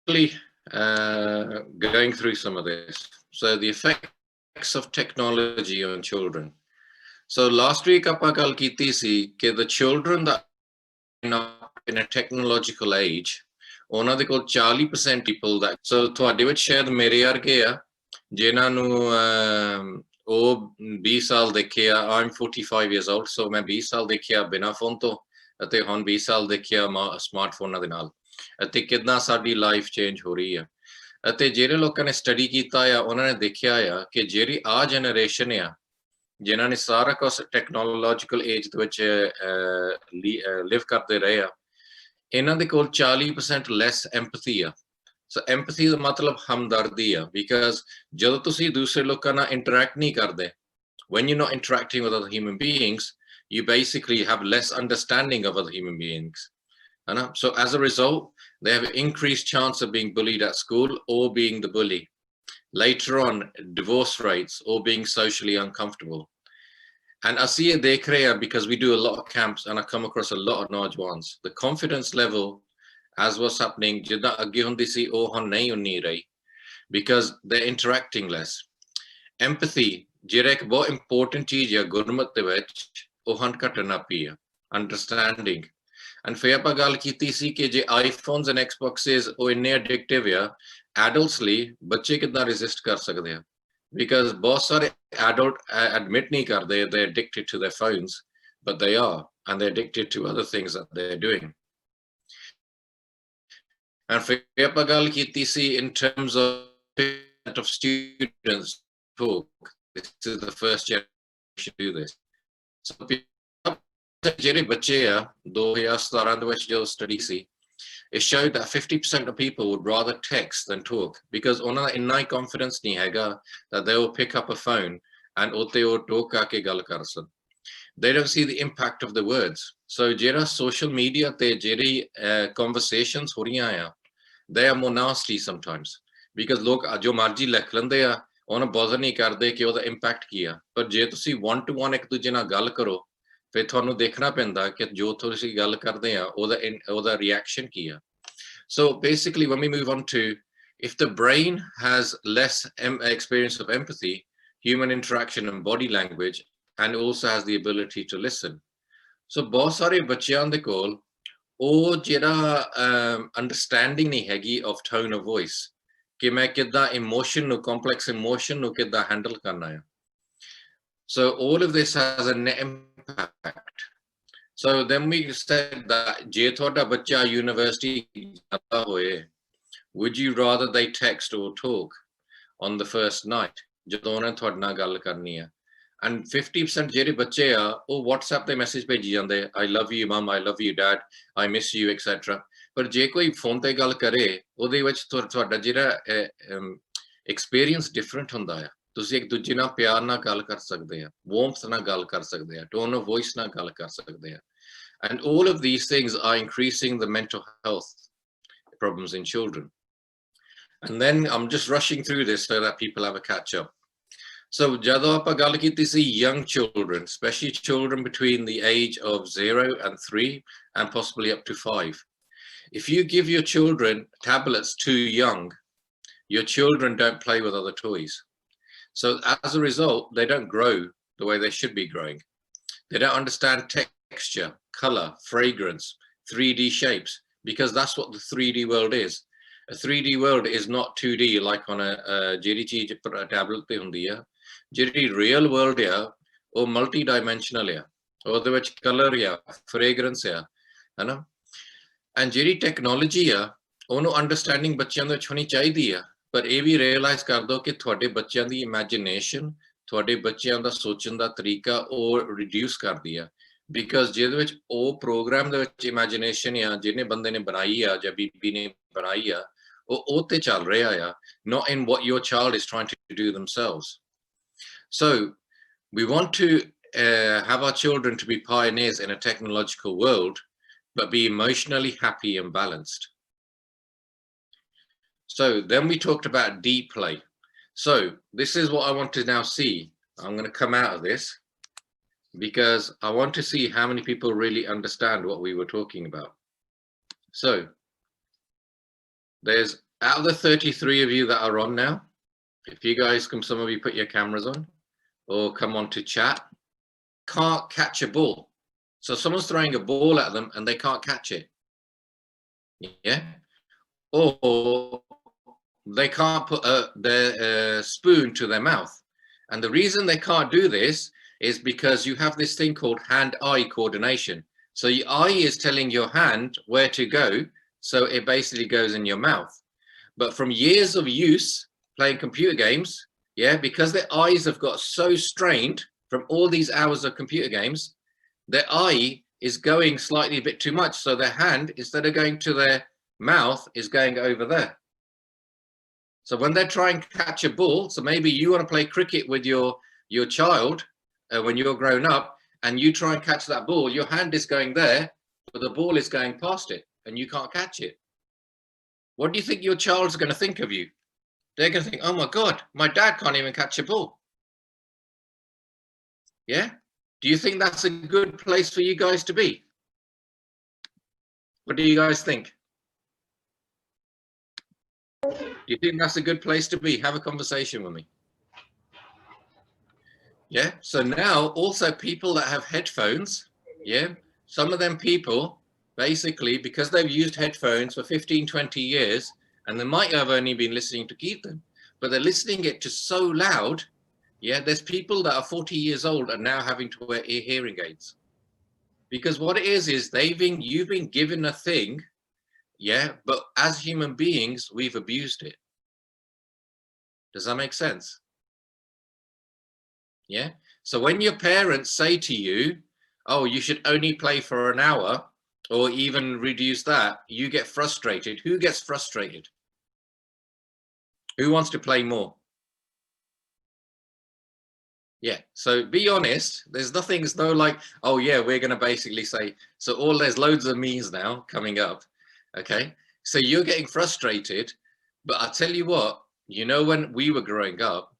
going through some of this. So the effects of technology on children. So last week ਆਪਾਂ ਗੱਲ ਕੀਤੀ ਸੀ ਕਿ the children that are in a technological age, ਉਹਨਾਂ ਦੇ ਕੋਲ 40% people that, so ਤੁਹਾਡੇ ਵਿੱਚ ਸ਼ਾਇਦ ਮੇਰੇ ਵਰਗੇ ਆ ਜਿਨ੍ਹਾਂ ਨੂੰ ਉਹ 20 ਸਾਲ ਦੇਖਿਆ, I'm 45 years old, so ਮੈਂ 20 ਸਾਲ ਦੇਖਿਆ ਬਿਨਾਂ ਫੋਨ ਤੋਂ ਅਤੇ ਹੁਣ 20 ਸਾਲ ਦੇਖਿਆ ਸਮਾਰਟਫੋਨਾਂ ਦੇ ਨਾਲ, ਅਤੇ ਕਿੰਨਾ ਸਾਡੀ ਲਾਈਫ ਚੇਂਜ ਹੋ ਰਹੀ ਆ। ਅਤੇ ਜਿਹੜੇ ਲੋਕਾਂ ਨੇ ਸਟੱਡੀ ਕੀਤਾ ਆ ਉਹਨਾਂ ਨੇ ਦੇਖਿਆ ਆ ਕਿ ਜਿਹੜੀ ਆ ਜਨਰੇਸ਼ਨ ਆ ਜਿਨ੍ਹਾਂ ਨੇ ਸਾਰਾ ਕੁਝ ਟੈਕਨੋਲੋਜੀਕਲ ਏਜ ਦੇ ਵਿੱਚ ਲਿਵ ਕਰਦੇ ਰਹੇ ਆ, ਇਹਨਾਂ ਦੇ ਕੋਲ 40% ਲੈਸ ਐਮਪੈਥੀ ਆ। ਸੋ ਐਮਪੈਥੀ ਦਾ ਮਤਲਬ ਹਮਦਰਦੀ ਆ, ਬਿਕਾਜ਼ ਜਦੋਂ ਤੁਸੀਂ ਦੂਸਰੇ ਲੋਕਾਂ ਨਾਲ ਇੰਟਰੈਕਟ ਨਹੀਂ ਕਰਦੇ, when you're not interacting with other human beings, you basically have less understanding of other human beings. So as a result, they have an increased chance of being bullied at school or being the bully. Later on, divorce rates or being socially uncomfortable. And I see it there because we do a lot of camps and I come across a lot of Najwans. The confidence level, as what's happening, because they're interacting less. Empathy, एक बहुत important चीज है गुरमत दे विच, ਉਹ hunt ਘਟਣਾ ਪਈ ਆ, understanding. And ਫਿਰ ਆਪਾਂ ਗੱਲ ਕੀਤੀ ਸੀ ਕਿ ਜੇ iPhones and Xboxes ਉਹ ਇੰਨੇ addictive ਆ, adults ਲਈ ਬੱਚੇ ਕਿੱਦਾਂ resist ਕਰ ਸਕਦੇ ਆ, because ਬਹੁਤ ਸਾਰੇ adult admit ਨਹੀਂ ਕਰਦੇ they're addicted to their phones, but they are, and they're addicted to other things that they're doing. And ਫਿਰ ਆਪਾਂ ਗੱਲ ਕੀਤੀ ਸੀ in terms of students talk. This is the first generation to do this. So ਜਿਹੜੇ ਬੱਚੇ ਆ 2017 ਦੇ ਵਿੱਚ ਜੋ study C, it showed that 50% of people would rather text than talk, because ਉਹਨਾਂ ਦਾ ਇੰਨਾ ਹੀ confidence ਨਹੀਂ ਹੈਗਾ that they will pick up a phone and ਉੱਤੇ ਉਹ talk ਕਰਕੇ ਗੱਲ ਕਰ ਸਕਣ. They don't see the impact of the words. So ਜਿਹੜਾ social media ਤੇ ਜਿਹੜੀ conversations ਹੋ ਰਹੀਆਂ ਆ, they are more nasty sometimes, because ਲੋਕ ਜੋ ਮਰਜ਼ੀ ਲਿਖ ਲੈਂਦੇ ਆ, ਉਹਨੂੰ ਬੋਦਰ ਨਹੀਂ ਕਰਦੇ ਕਿ ਉਹਦਾ ਇੰਪੈਕਟ ਕੀ ਆ। ਪਰ ਜੇ ਤੁਸੀਂ 1-to-1 ਇੱਕ ਦੂਜੇ ਨਾਲ ਗੱਲ ਕਰੋ, ਫਿਰ ਤੁਹਾਨੂੰ ਦੇਖਣਾ ਪੈਂਦਾ ਕਿ ਜੋ ਤੁਸੀਂ ਗੱਲ ਕਰਦੇ ਆ ਉਹਦਾ ਰਿਐਕਸ਼ਨ ਕੀ ਆ। So basically, when we move on to, if the brain has less experience of empathy, human interaction and body language, and also has the ability to listen. So ਬਹੁਤ ਸਾਰੇ ਬੱਚਿਆਂ ਦੇ ਕੋਲ ਉਹ ਜਿਹੜਾ understanding ਨਹੀਂ ਹੈਗੀ of tone of voice, ਕਿ ਮੈਂ ਕਿੱਦਾਂ emotion ਨੂੰ, complex emotion ਨੂੰ ਕਿੱਦਾਂ handle ਕਰਨਾ ਹੈ। So all of this has a net impact. So then we said that ਜੇ ਤੁਹਾਡਾ ਬੱਚਾ university ਜਾਂਦਾ ਹੋਏ, would you rather they text or talk on the first night ਜਦੋਂ ਉਹਨੇ ਤੁਹਾਡੇ ਨਾਲ ਗੱਲ ਕਰਨੀ ਹੈ? And 50% ਜਿਹੜੇ ਬੱਚੇ ਆ ਉਹ WhatsApp ਤੇ ਮੈਸੇਜ ਭੇਜੀ ਜਾਂਦੇ, I love you mum, I love you dad, I miss you, etc. ਪਰ ਜੇ ਕੋਈ ਫੋਨ ਤੇ ਗੱਲ ਕਰੇ, ਉਹਦੇ ਵਿੱਚ ਤੁਹਾਡਾ ਜਿਹੜਾ ਐਕਸਪੀਰੀਅੰਸ ਡਿਫਰੈਂਟ ਹੁੰਦਾ ਆ। ਤੁਸੀਂ ਇੱਕ ਦੂਜੇ ਨਾਲ ਪਿਆਰ ਨਾਲ ਗੱਲ ਕਰ ਸਕਦੇ ਆ, ਵਾਰਮਥ ਨਾਲ ਗੱਲ ਕਰ ਸਕਦੇ ਆ, ਟੋਨ ਆਫ ਵੌਇਸ ਨਾਲ ਗੱਲ ਕਰ ਸਕਦੇ ਆ। And all of these things are increasing the mental health problems in children. And then I'm just rushing through this so that people have a catch up. So ਜਦੋਂ ਆਪਾਂ ਗੱਲ ਕੀਤੀ ਸੀ young children, especially children between the age of 0 and 3 and possibly up to 5. If you give your children tablets too young, your children don't play with other toys. So as a result, they don't grow the way they should be growing. They don't understand texture, color, fragrance, 3D shapes, because that's what the 3D world is. A 3D world is not 2D like on a ਜਿਹੜੀ ਚੀਜ਼ tablet ਤੇ ਹੁੰਦੀ ਆ। ਜਿਹੜੀ real world ਆ ਉਹ multi-dimensional ਆ, ਉਹਦੇ ਵਿੱਚ color ਆ, fragrance ਆ, ਹਨਾ। And ਜਿਹੜੀ ਟੈਕਨੋਲੋਜੀ ਆ ਉਹਨੂੰ ਅੰਡਰਸਟੈਂਡਿੰਗ ਬੱਚਿਆਂ ਦੇ ਵਿੱਚ ਹੋਣੀ ਚਾਹੀਦੀ ਆ, ਪਰ ਇਹ ਵੀ ਰਿਅਲਾਈਜ਼ ਕਰ ਦੋ ਕਿ ਤੁਹਾਡੇ ਬੱਚਿਆਂ ਦੀ ਇਮੇਜਿਨੇਸ਼ਨ, ਤੁਹਾਡੇ ਬੱਚਿਆਂ ਦਾ ਸੋਚਣ ਦਾ ਤਰੀਕਾ ਉਹ ਰਿਡਿਊਸ ਕਰਦੀ ਆ, ਬਿਕਾਜ਼ ਜਿਹਦੇ ਵਿੱਚ ਉਹ ਪ੍ਰੋਗਰਾਮ ਦੇ ਵਿੱਚ ਇਮੇਜਿਨੇਸ਼ਨ ਆ ਜਿਹਨੇ ਬੰਦੇ ਨੇ ਬਣਾਈ ਆ ਜਾਂ ਬੀਬੀ ਨੇ ਬਣਾਈ ਆ, ਉਹ ਤੇ ਚੱਲ ਰਿਹਾ ਆ, not in what your child is trying to do themselves. So we want to have our children to be pioneers in a technological world, but be emotionally happy and balanced. So then we talked about deep play. So this is what I want to now see. I'm going to come out of this because I want to see how many people really understand what we were talking about. So there's Out of the 33 of you that are on now, if you guys can, some of you put your cameras on or come on to chat, can't catch a ball. So someone's throwing a ball at them and they can't catch it. Yeah. Or they can't put their spoon to their mouth. And the reason they can't do this is because you have this thing called hand-eye coordination. So your eye is telling your hand where to go. So it basically goes in your mouth. But from years of use playing computer games, yeah, because their eyes have got so strained from all these hours of computer games, their eye is going slightly a bit too much. So their hand, instead of going to their mouth, is going over there. So when they're trying to catch a ball, so maybe you want to play cricket with your child when you're grown up, and you try and catch that ball, your hand is going there, but the ball is going past it, and you can't catch it. What do you think your child's going to think of you? They're going to think, oh my God, my dad can't even catch a ball. Yeah? Do you think that's a good place for you guys to be? What do you guys think? Do you think that's a good place to be? Have a conversation with me. Yeah. So now also people that have headphones, yeah, some of them people basically, because they've used headphones for 15, 20 years, and they might have only been listening to keep them, but they're listening it to so loud. Yeah. There's people that are 40 years old and now having to wear hearing aids. Because what it is you've been given a thing. Yeah. But as human beings, we've abused it. Does that make sense? Yeah. So when your parents say to you, oh, you should only play for an hour or even reduce that, you get frustrated. Who gets frustrated? Who wants to play more? Yeah. So be honest. There's nothing, it's no like, oh yeah, we're going to basically say, so there's loads of memes now coming up. Okay. So you're getting frustrated, but I'll tell you what, when we were growing up,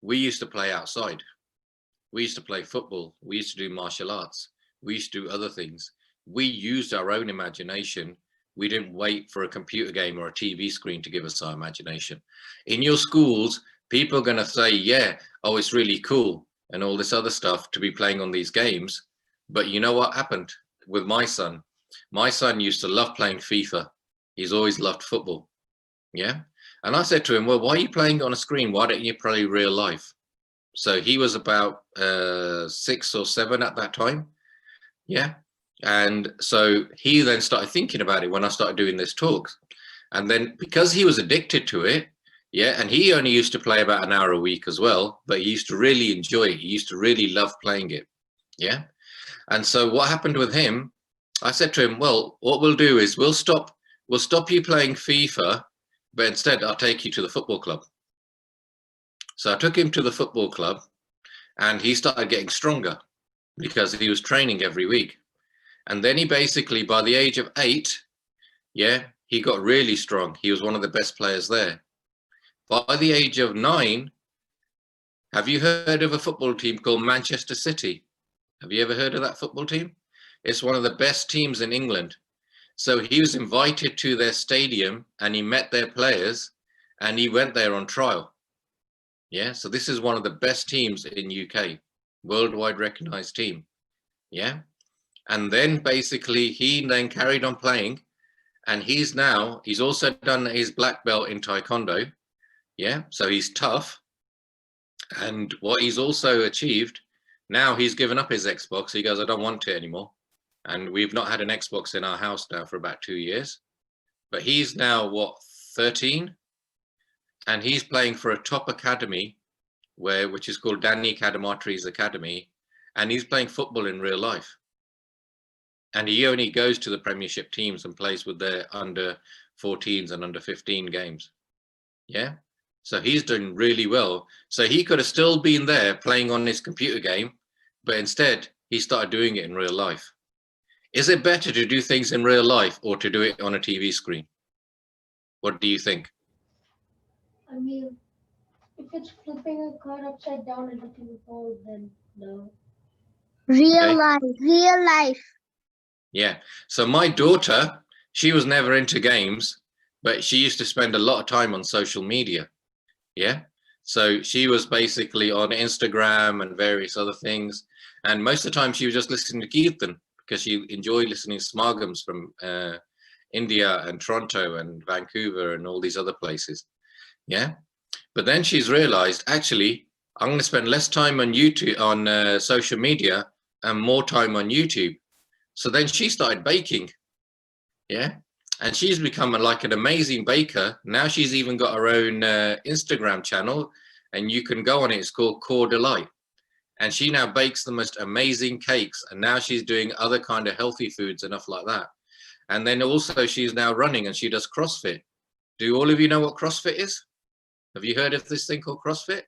we used to play outside. We used to play football. We used to do martial arts. We used to do other things. We used our own imagination. We didn't wait for a computer game or a TV screen to give us our imagination. In your schools, people are going to say, yeah, oh, it's really cool and all this other stuff to be playing on these games. But you know what happened with my son? My son used to love playing FIFA. He's always loved football. Yeah. And I said to him, well, why are you playing on a screen? Why don't you play real life? So he was about 6 or 7 at that time. Yeah. And so he then started thinking about it when I started doing this talk. And then because he was addicted to it, yeah, and he only used to play about an hour a week as well, but he used to really enjoy it. He used to really love playing it. Yeah. And so what happened with him, I said to him, well, what we'll do is we'll stop you playing FIFA, but instead I'll take you to the football club. So I took him to the football club and he started getting stronger because he was training every week. And then he basically, by the age of 8, yeah, he got really strong. He was one of the best players there. By the age of 9, have you heard of a football team called Manchester City? Have you ever heard of that football team? It's one of the best teams in England. So he was invited to their stadium and he met their players and he went there on trial. Yeah, so this is one of the best teams in UK, worldwide recognized team. Yeah. And then basically he then carried on playing and he's also done his black belt in Taekwondo. Yeah. So he's tough. And what he's also achieved, now he's given up his Xbox. He goes, I don't want it anymore. And we've not had an Xbox in our house now for about 2 years, but he's now 13? And he's playing for a top academy which is called Danny Kadamatri's Academy. And he's playing football in real life. And he only goes to the Premiership teams and plays with their under 14s and under 15 games. Yeah. So he's doing really well. So he could have still been there playing on his computer game, but instead he started doing it in real life. Is it better to do things in real life or to do it on a TV screen? What do you think? I mean, if it's flipping a card upside down and hitting the ball, then no. Real life. Yeah. So my daughter, she was never into games, but she used to spend a lot of time on social media. Yeah. So she was basically on Instagram and various other things. And most of the time she was just listening to Kirtan because she enjoyed listening to Smargams from India and Toronto and Vancouver and all these other places. Yeah. But then she's realized, actually, I'm going to spend less time on YouTube, on social media, and more time on YouTube. So then she started baking. Yeah. And she's become like an amazing baker. Now she's even got her own Instagram channel, and you can go on it. It's called Core Delight. And she now bakes the most amazing cakes. And now she's doing other kind of healthy foods and stuff like that. And then also she's now running and she does CrossFit. Do all of you know what CrossFit is? Have you heard of this thing called CrossFit?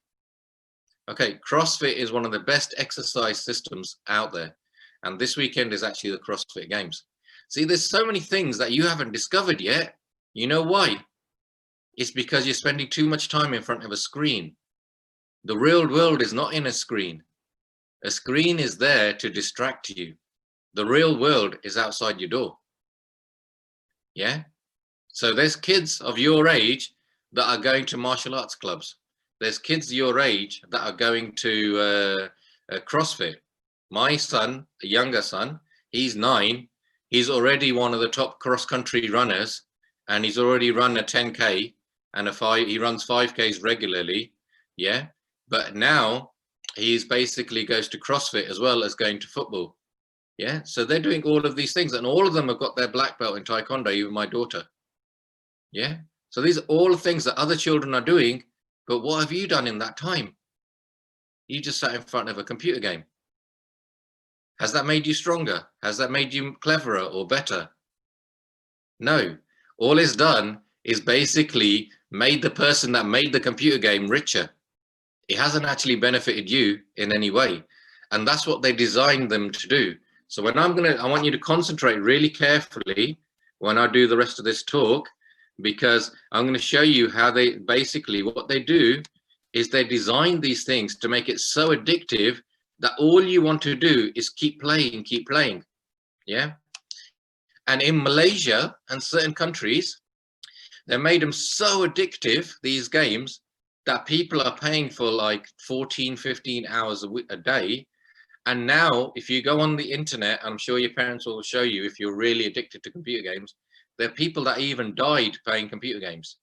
Okay, CrossFit is one of the best exercise systems out there. And this weekend is actually the CrossFit Games. See, there's so many things that you haven't discovered yet. You know why? It's because you're spending too much time in front of a screen. The real world is not in a screen. A screen is there to distract you. The real world is outside your door. Yeah? So there's kids of your age that are going to martial arts clubs. There's kids your age that are going to CrossFit. My son, a younger son, he's 9. He's already one of the top cross-country runners, and he's already run a 10K and he runs 5Ks regularly. Yeah. But now he's basically goes to CrossFit as well as going to football. Yeah. So they're doing all of these things, and all of them have got their black belt in Taekwondo, even my daughter. Yeah. So these are all the things that other children are doing. But what have you done in that time? You just sat in front of a computer game. Has that made you stronger? Has that made you cleverer or better? No. All it's done is basically made the person that made the computer game richer. It hasn't actually benefited you in any way. And that's what they designed them to do. So when I want you to concentrate really carefully when I do the rest of this talk, because I'm going to show you how they basically, what they do is they design these things to make it so addictive that all you want to do is keep playing. Yeah. And in Malaysia and certain countries, they made them so addictive, these games, that people are paying for like 14, 15 hours a day. And now if you go on the internet, I'm sure your parents will show you, if you're really addicted to computer games, there are people that even died playing computer games.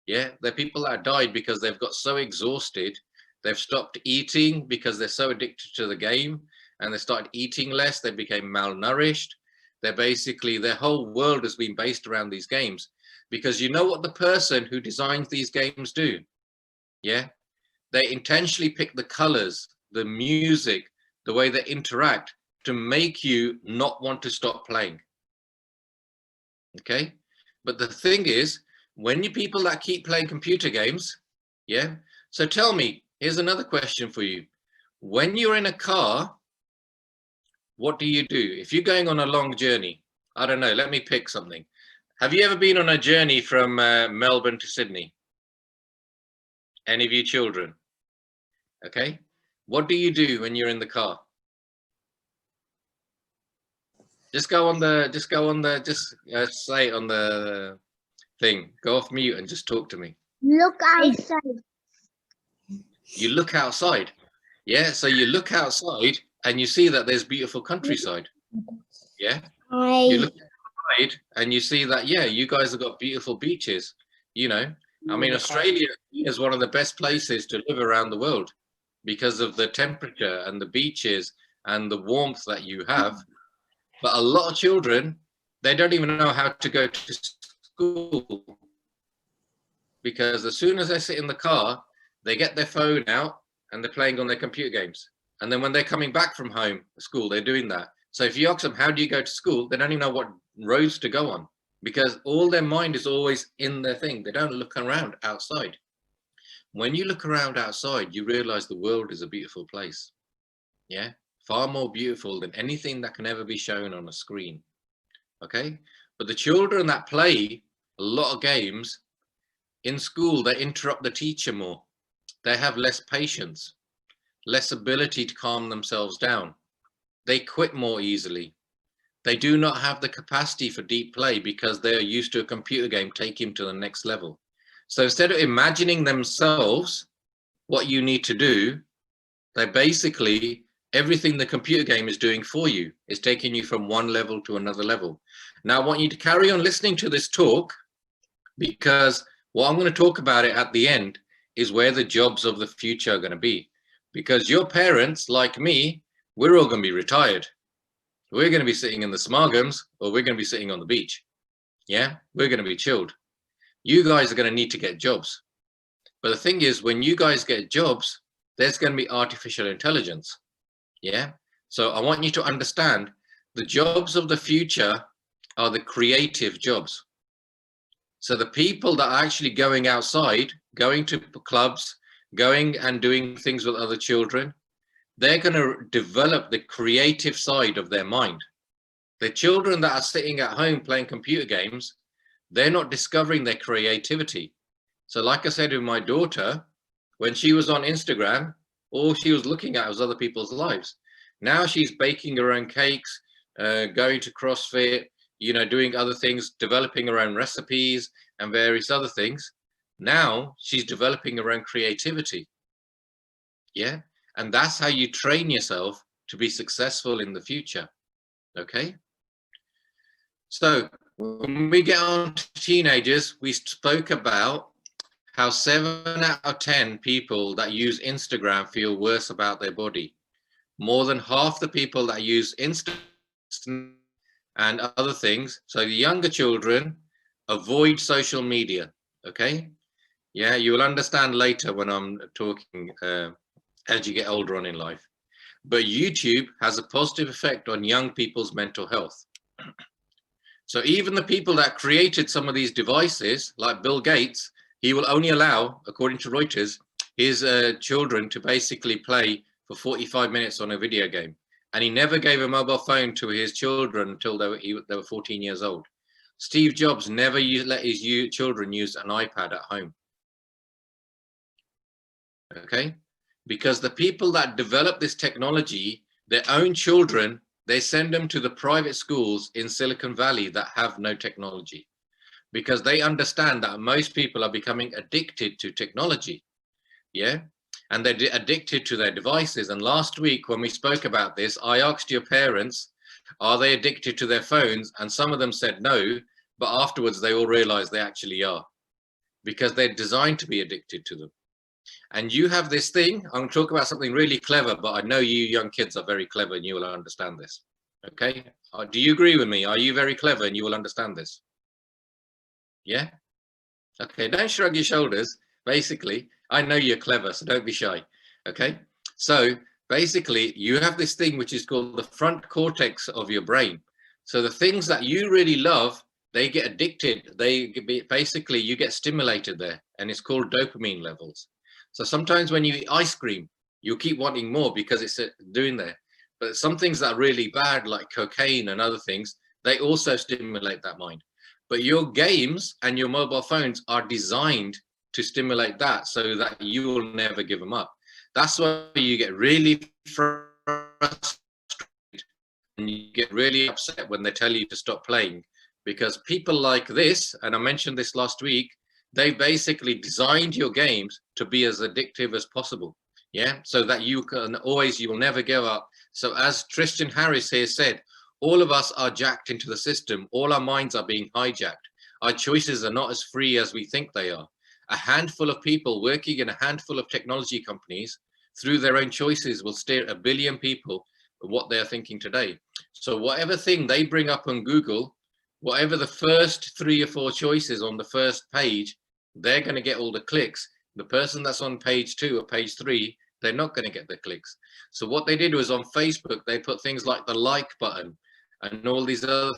Yeah, there are people that died because they've got so exhausted. They've stopped eating because they're so addicted to the game, and they started eating less. They became malnourished. They're basically, their whole world has been based around these games, because you know what the person who designs these games do? Yeah, they intentionally pick the colors, the music, the way they interact to make you not want to stop playing. Okay, but the thing is, when you people that keep playing computer games, yeah, so tell me, here's another question for you. When you're in a car, what do you do? If you're going on a long journey, I don't know, let me pick something. Have you ever been on a journey from Melbourne to Sydney? Any of you children? Okay, what do you do when you're in the car? Just say on the thing, go off mute and just talk to me. Look outside. You look outside. Yeah, so you look outside and you see that there's beautiful countryside. Yeah, you look outside and you see that, yeah, you guys have got beautiful beaches. You know, I mean, Australia is one of the best places to live around the world because of the temperature and the beaches and the warmth that you have. But a lot of children, they don't even know how to go to school, because as soon as they sit in the car, they get their phone out and they're playing on their computer games. And then when they're coming back from school, they're doing that. So if you ask them, how do you go to school? They don't even know what roads to go on, because all their mind is always in their thing. They don't look around outside. When you look around outside, you realize the world is a beautiful place. Yeah, far more beautiful than anything that can ever be shown on a screen. Okay, but the children that play a lot of games in school, they interrupt the teacher more. They have less patience, less ability to calm themselves down. They quit more easily. they do not have the capacity for deep play because they're used to a computer game take him to the next level. So instead of imagining themselves what you need to do, they basically, everything the computer game is doing for you is taking you from one level to another level. Now I want you to carry on listening to this talk, because what I'm going to talk about it at the end is where the jobs of the future are going to be. Because your parents, like me, we're all going to be retired. We're going to be sitting in the smargams, or we're going to be sitting on the beach. Yeah, we're going to be chilled. You guys are going to need to get jobs. But the thing is, when you guys get jobs, there's going to be artificial intelligence. Yeah. So I want you to understand the jobs of the future are the creative jobs. So the people that are actually going outside, going to clubs, going and doing things with other children, they're going to develop the creative side of their mind. The children that are sitting at home playing computer games, they're not discovering their creativity. So like I said with my daughter, when she was on Instagram, all she was looking at was other people's lives. Now she's baking her own cakes, going to CrossFit, you know, doing other things, developing her own recipes and various other things. Now she's developing her own creativity. Yeah. And that's how you train yourself to be successful in the future. Okay. So when we get on to teenagers, we spoke about how 7 out of 10 people that use Instagram feel worse about their body. More than half the people that use Instagram and other things. So the younger children avoid social media. Okay. Yeah, you will understand later when I'm talking as you get older on in life. But YouTube has a positive effect on young people's mental health. So even the people that created some of these devices, like Bill Gates, he will only allow, according to Reuters, his children to basically play for 45 minutes on a video game. And he never gave a mobile phone to his children until they were 14 years old. Steve Jobs never let his children use an iPad at home. Okay? Because the people that develop this technology, their own children, they send them to the private schools in Silicon Valley that have no technology, because they understand that most people are becoming addicted to technology. Yeah. And they're addicted to their devices. And last week when we spoke about this, I asked your parents, are they addicted to their phones? And some of them said no, but afterwards they all realized they actually are, because they're designed to be addicted to them. And you have this thing, I'm going to talk about something really clever, but I know you young kids are very clever and you will understand this. Okay. Do you agree with me? Are you very clever and you will understand this? Yeah. Okay. Don't shrug your shoulders. Basically, I know you're clever, so don't be shy. Okay. So basically you have this thing which is called the front cortex of your brain. So the things that you really love, they get addicted. Basically you get stimulated there, and it's called dopamine levels. So sometimes when you eat ice cream, you keep wanting more because it's doing there. But some things that are really bad, like cocaine and other things, they also stimulate that mind. But your games and your mobile phones are designed to stimulate that so that you will never give them up. That's why you get really frustrated and you get really upset when they tell you to stop playing, because people like this, and I mentioned this last week, they basically designed your games to be as addictive as possible. Yeah, so that you will never give up. So as Tristan Harris here said, all of us are jacked into the system. All our minds are being hijacked. Our choices are not as free as we think they are. A handful of people working in a handful of technology companies through their own choices will steer 1 billion people what they're thinking today. So whatever thing they bring up on Google, whatever the first 3 or 4 choices on the first page, they're going to get all the clicks. The person that's on page 2 or page 3, they're not going to get the clicks. So what they did was on Facebook, they put things like the like button and all these other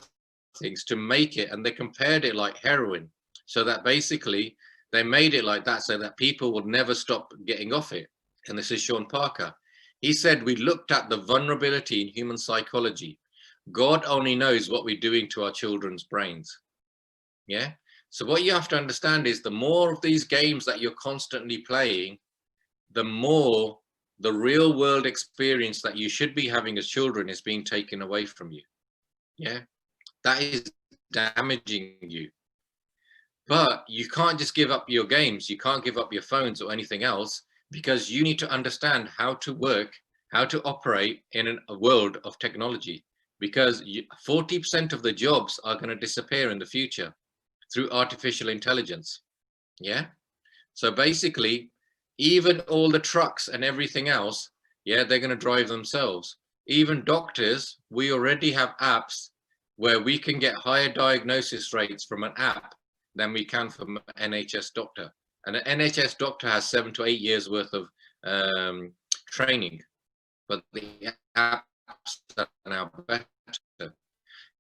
things to make it, and they compared it like heroin, so that basically they made it like that so that people would never stop getting off it. And this is Sean Parker. He said, we looked at the vulnerability in human psychology. God only knows what we're doing to our children's brains. Yeah. So what you have to understand is the more of these games that you're constantly playing, the more the real world experience that you should be having as children is being taken away from you. Yeah, that is damaging you. But you can't just give up your games. You can't give up your phones or anything else, because you need to understand how to work, how to operate in a world of technology, because 40% of the jobs are going to disappear in the future through artificial intelligence. Yeah. So basically, even all the trucks and everything else, yeah, they're going to drive themselves. Even doctors, we already have apps where we can get higher diagnosis rates from an app than we can from an NHS doctor. And an NHS doctor has 7 to 8 years worth of training, but the apps are now better.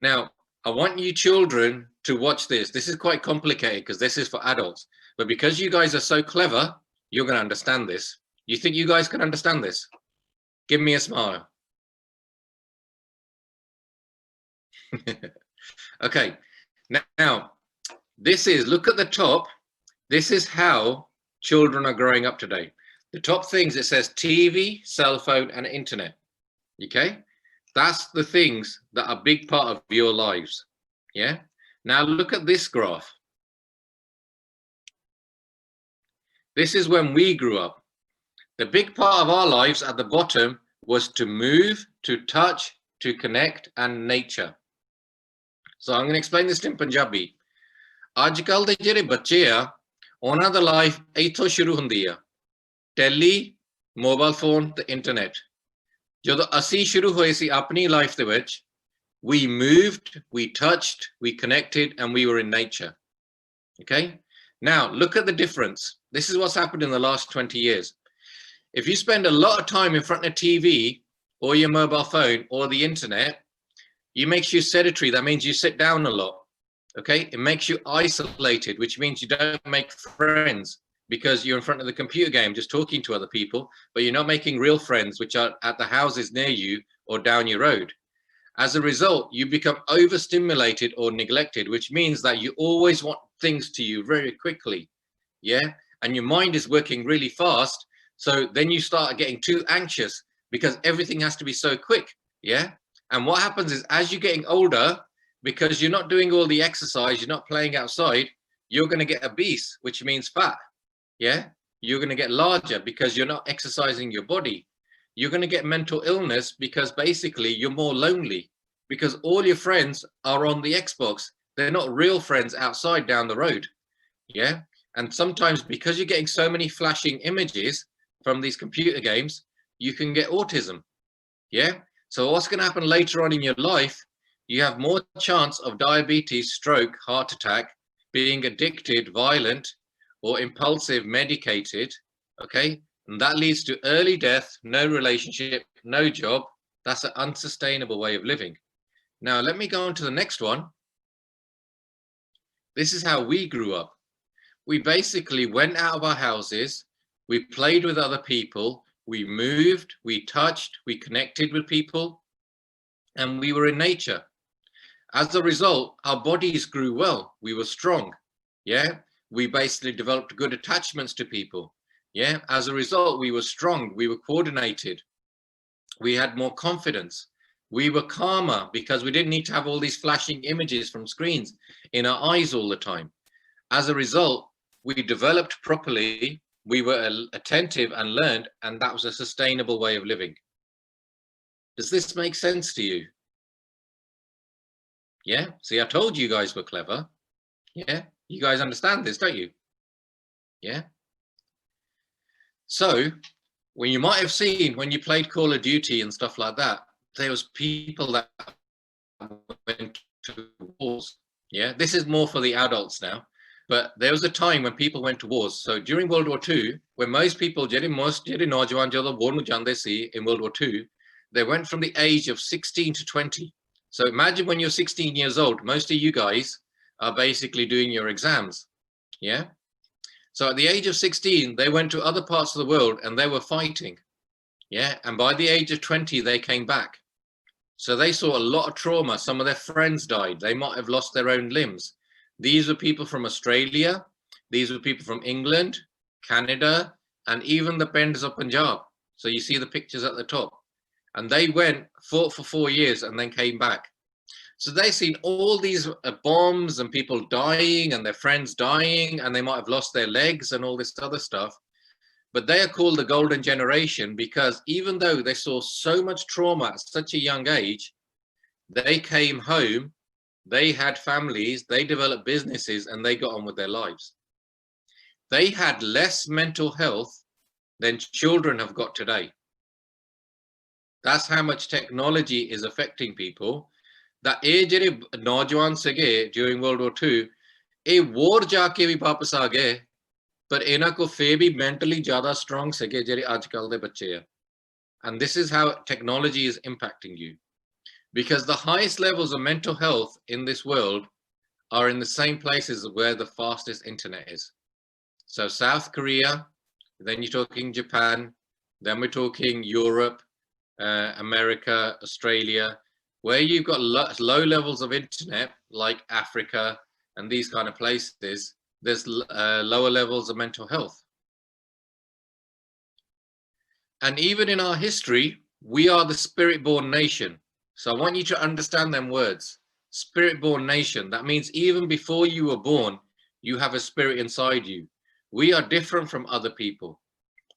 Now, I want you children to watch this. This is quite complicated because this is for adults. But because you guys are so clever, you're going to understand this. You think you guys can understand this? Give me a smile. Okay. Now, this is, look at the top. This is how children are growing up today. The top things, it says TV, cell phone, and internet. Okay? That's the things that are a big part of your lives. Yeah? Now look at this graph. This is when we grew up. The big part of our lives at the bottom was to move, to touch, to connect, and nature. So I'm going to explain this in Punjabi. Ajkal de jehde bachche a, ਉਹਨਾਂ ਦਾ life ਇੱਥੋਂ ਸ਼ੁਰੂ ਹੁੰਦੀ ਆ, Tally, mobile phone ਤੇ internet. ਜਦੋਂ ਅਸੀਂ ਸ਼ੁਰੂ ਹੋਏ ਸੀ ਆਪਣੀ ਲਾਈਫ ਦੇ ਵਿੱਚ, we moved, we touched, we connected, and we were in nature. Okay? Now, look at the difference. This is what's happened in the last 20 years. If you spend a lot of time in front of TV or your mobile phone or the internet, it makes you sedentary. That means you sit down a lot. Okay? It makes you isolated, which means you don't make friends because you're in front of the computer game just talking to other people, but you're not making real friends, which are at the houses near you or down your road. As a result, you become overstimulated or neglected, which means that you always want things to you very quickly. Yeah? And your mind is working really fast. So then you start getting too anxious because everything has to be so quick. Yeah? And what happens is, as you're getting older, because you're not doing all the exercise, you're not playing outside, you're going to get obese, which means fat. Yeah? You're going to get larger because you're not exercising your body. You're going to get mental illness because basically you're more lonely because all your friends are on the Xbox. They're not real friends outside down the road. Yeah. And sometimes because you're getting so many flashing images from these computer games, you can get autism. Yeah. So what's going to happen later on in your life? You have more chance of diabetes, stroke, heart attack, being addicted, violent, or impulsive, medicated. Okay. And that leads to early death, no relationship, no job. That's an unsustainable way of living. Now, let me go on to the next one. This is how we grew up. We basically went out of our houses. We played with other people. We moved, we touched, we connected with people, and we were in nature. As a result, our bodies grew well. We were strong. Yeah. We basically developed good attachments to people. Yeah, as a result, we were strong, we were coordinated, we had more confidence, we were calmer because we didn't need to have all these flashing images from screens in our eyes all the time. As a result, we developed properly, we were attentive and learned, and that was a sustainable way of living. Does this make sense to you? Yeah, see, I told you guys were clever. Yeah, you guys understand this, don't you? Yeah. So, when you might have seen when you played Call of Duty and stuff like that, there was people that went to wars. Yeah, this is more for the adults now. But there was a time when people went to wars. So during World War II, when most people, in World War II, they went from the age of 16 to 20. So imagine when you're 16 years old, most of you guys are basically doing your exams. Yeah. So at the age of 16, they went to other parts of the world and they were fighting. Yeah. And by the age of 20, they came back. So they saw a lot of trauma. Some of their friends died. They might have lost their own limbs. These were people from Australia. These were people from England, Canada, and even the Benders of Punjab. So you see the pictures at the top. And they went, fought for 4 years and then came back. So they've seen all these bombs and people dying and their friends dying, and they might have lost their legs and all this other stuff. But they are called the golden generation because even though they saw so much trauma at such a young age, they came home, they had families, they developed businesses, and they got on with their lives. They had less mental health than children have got today. That's how much technology is affecting people. That age नौजवान सगे during World War II, a war जाके भी वापस आ गए, पर इन्हां को फे भी mentally ज़्यादा strong सगे जेरे आजकल दे बच्चे हैं. And this is how technology is impacting you. Because the highest levels of mental health in this world are in the same places where the fastest internet is. So South Korea, then you're talking Japan, then we're talking Europe, America, Australia, where you've got low levels of internet, like Africa and these kind of places, there's lower levels of mental health. And even in our history, we are the spirit-born nation. So I want you to understand them words. Spirit-born nation. That means even before you were born, you have a spirit inside you. We are different from other people.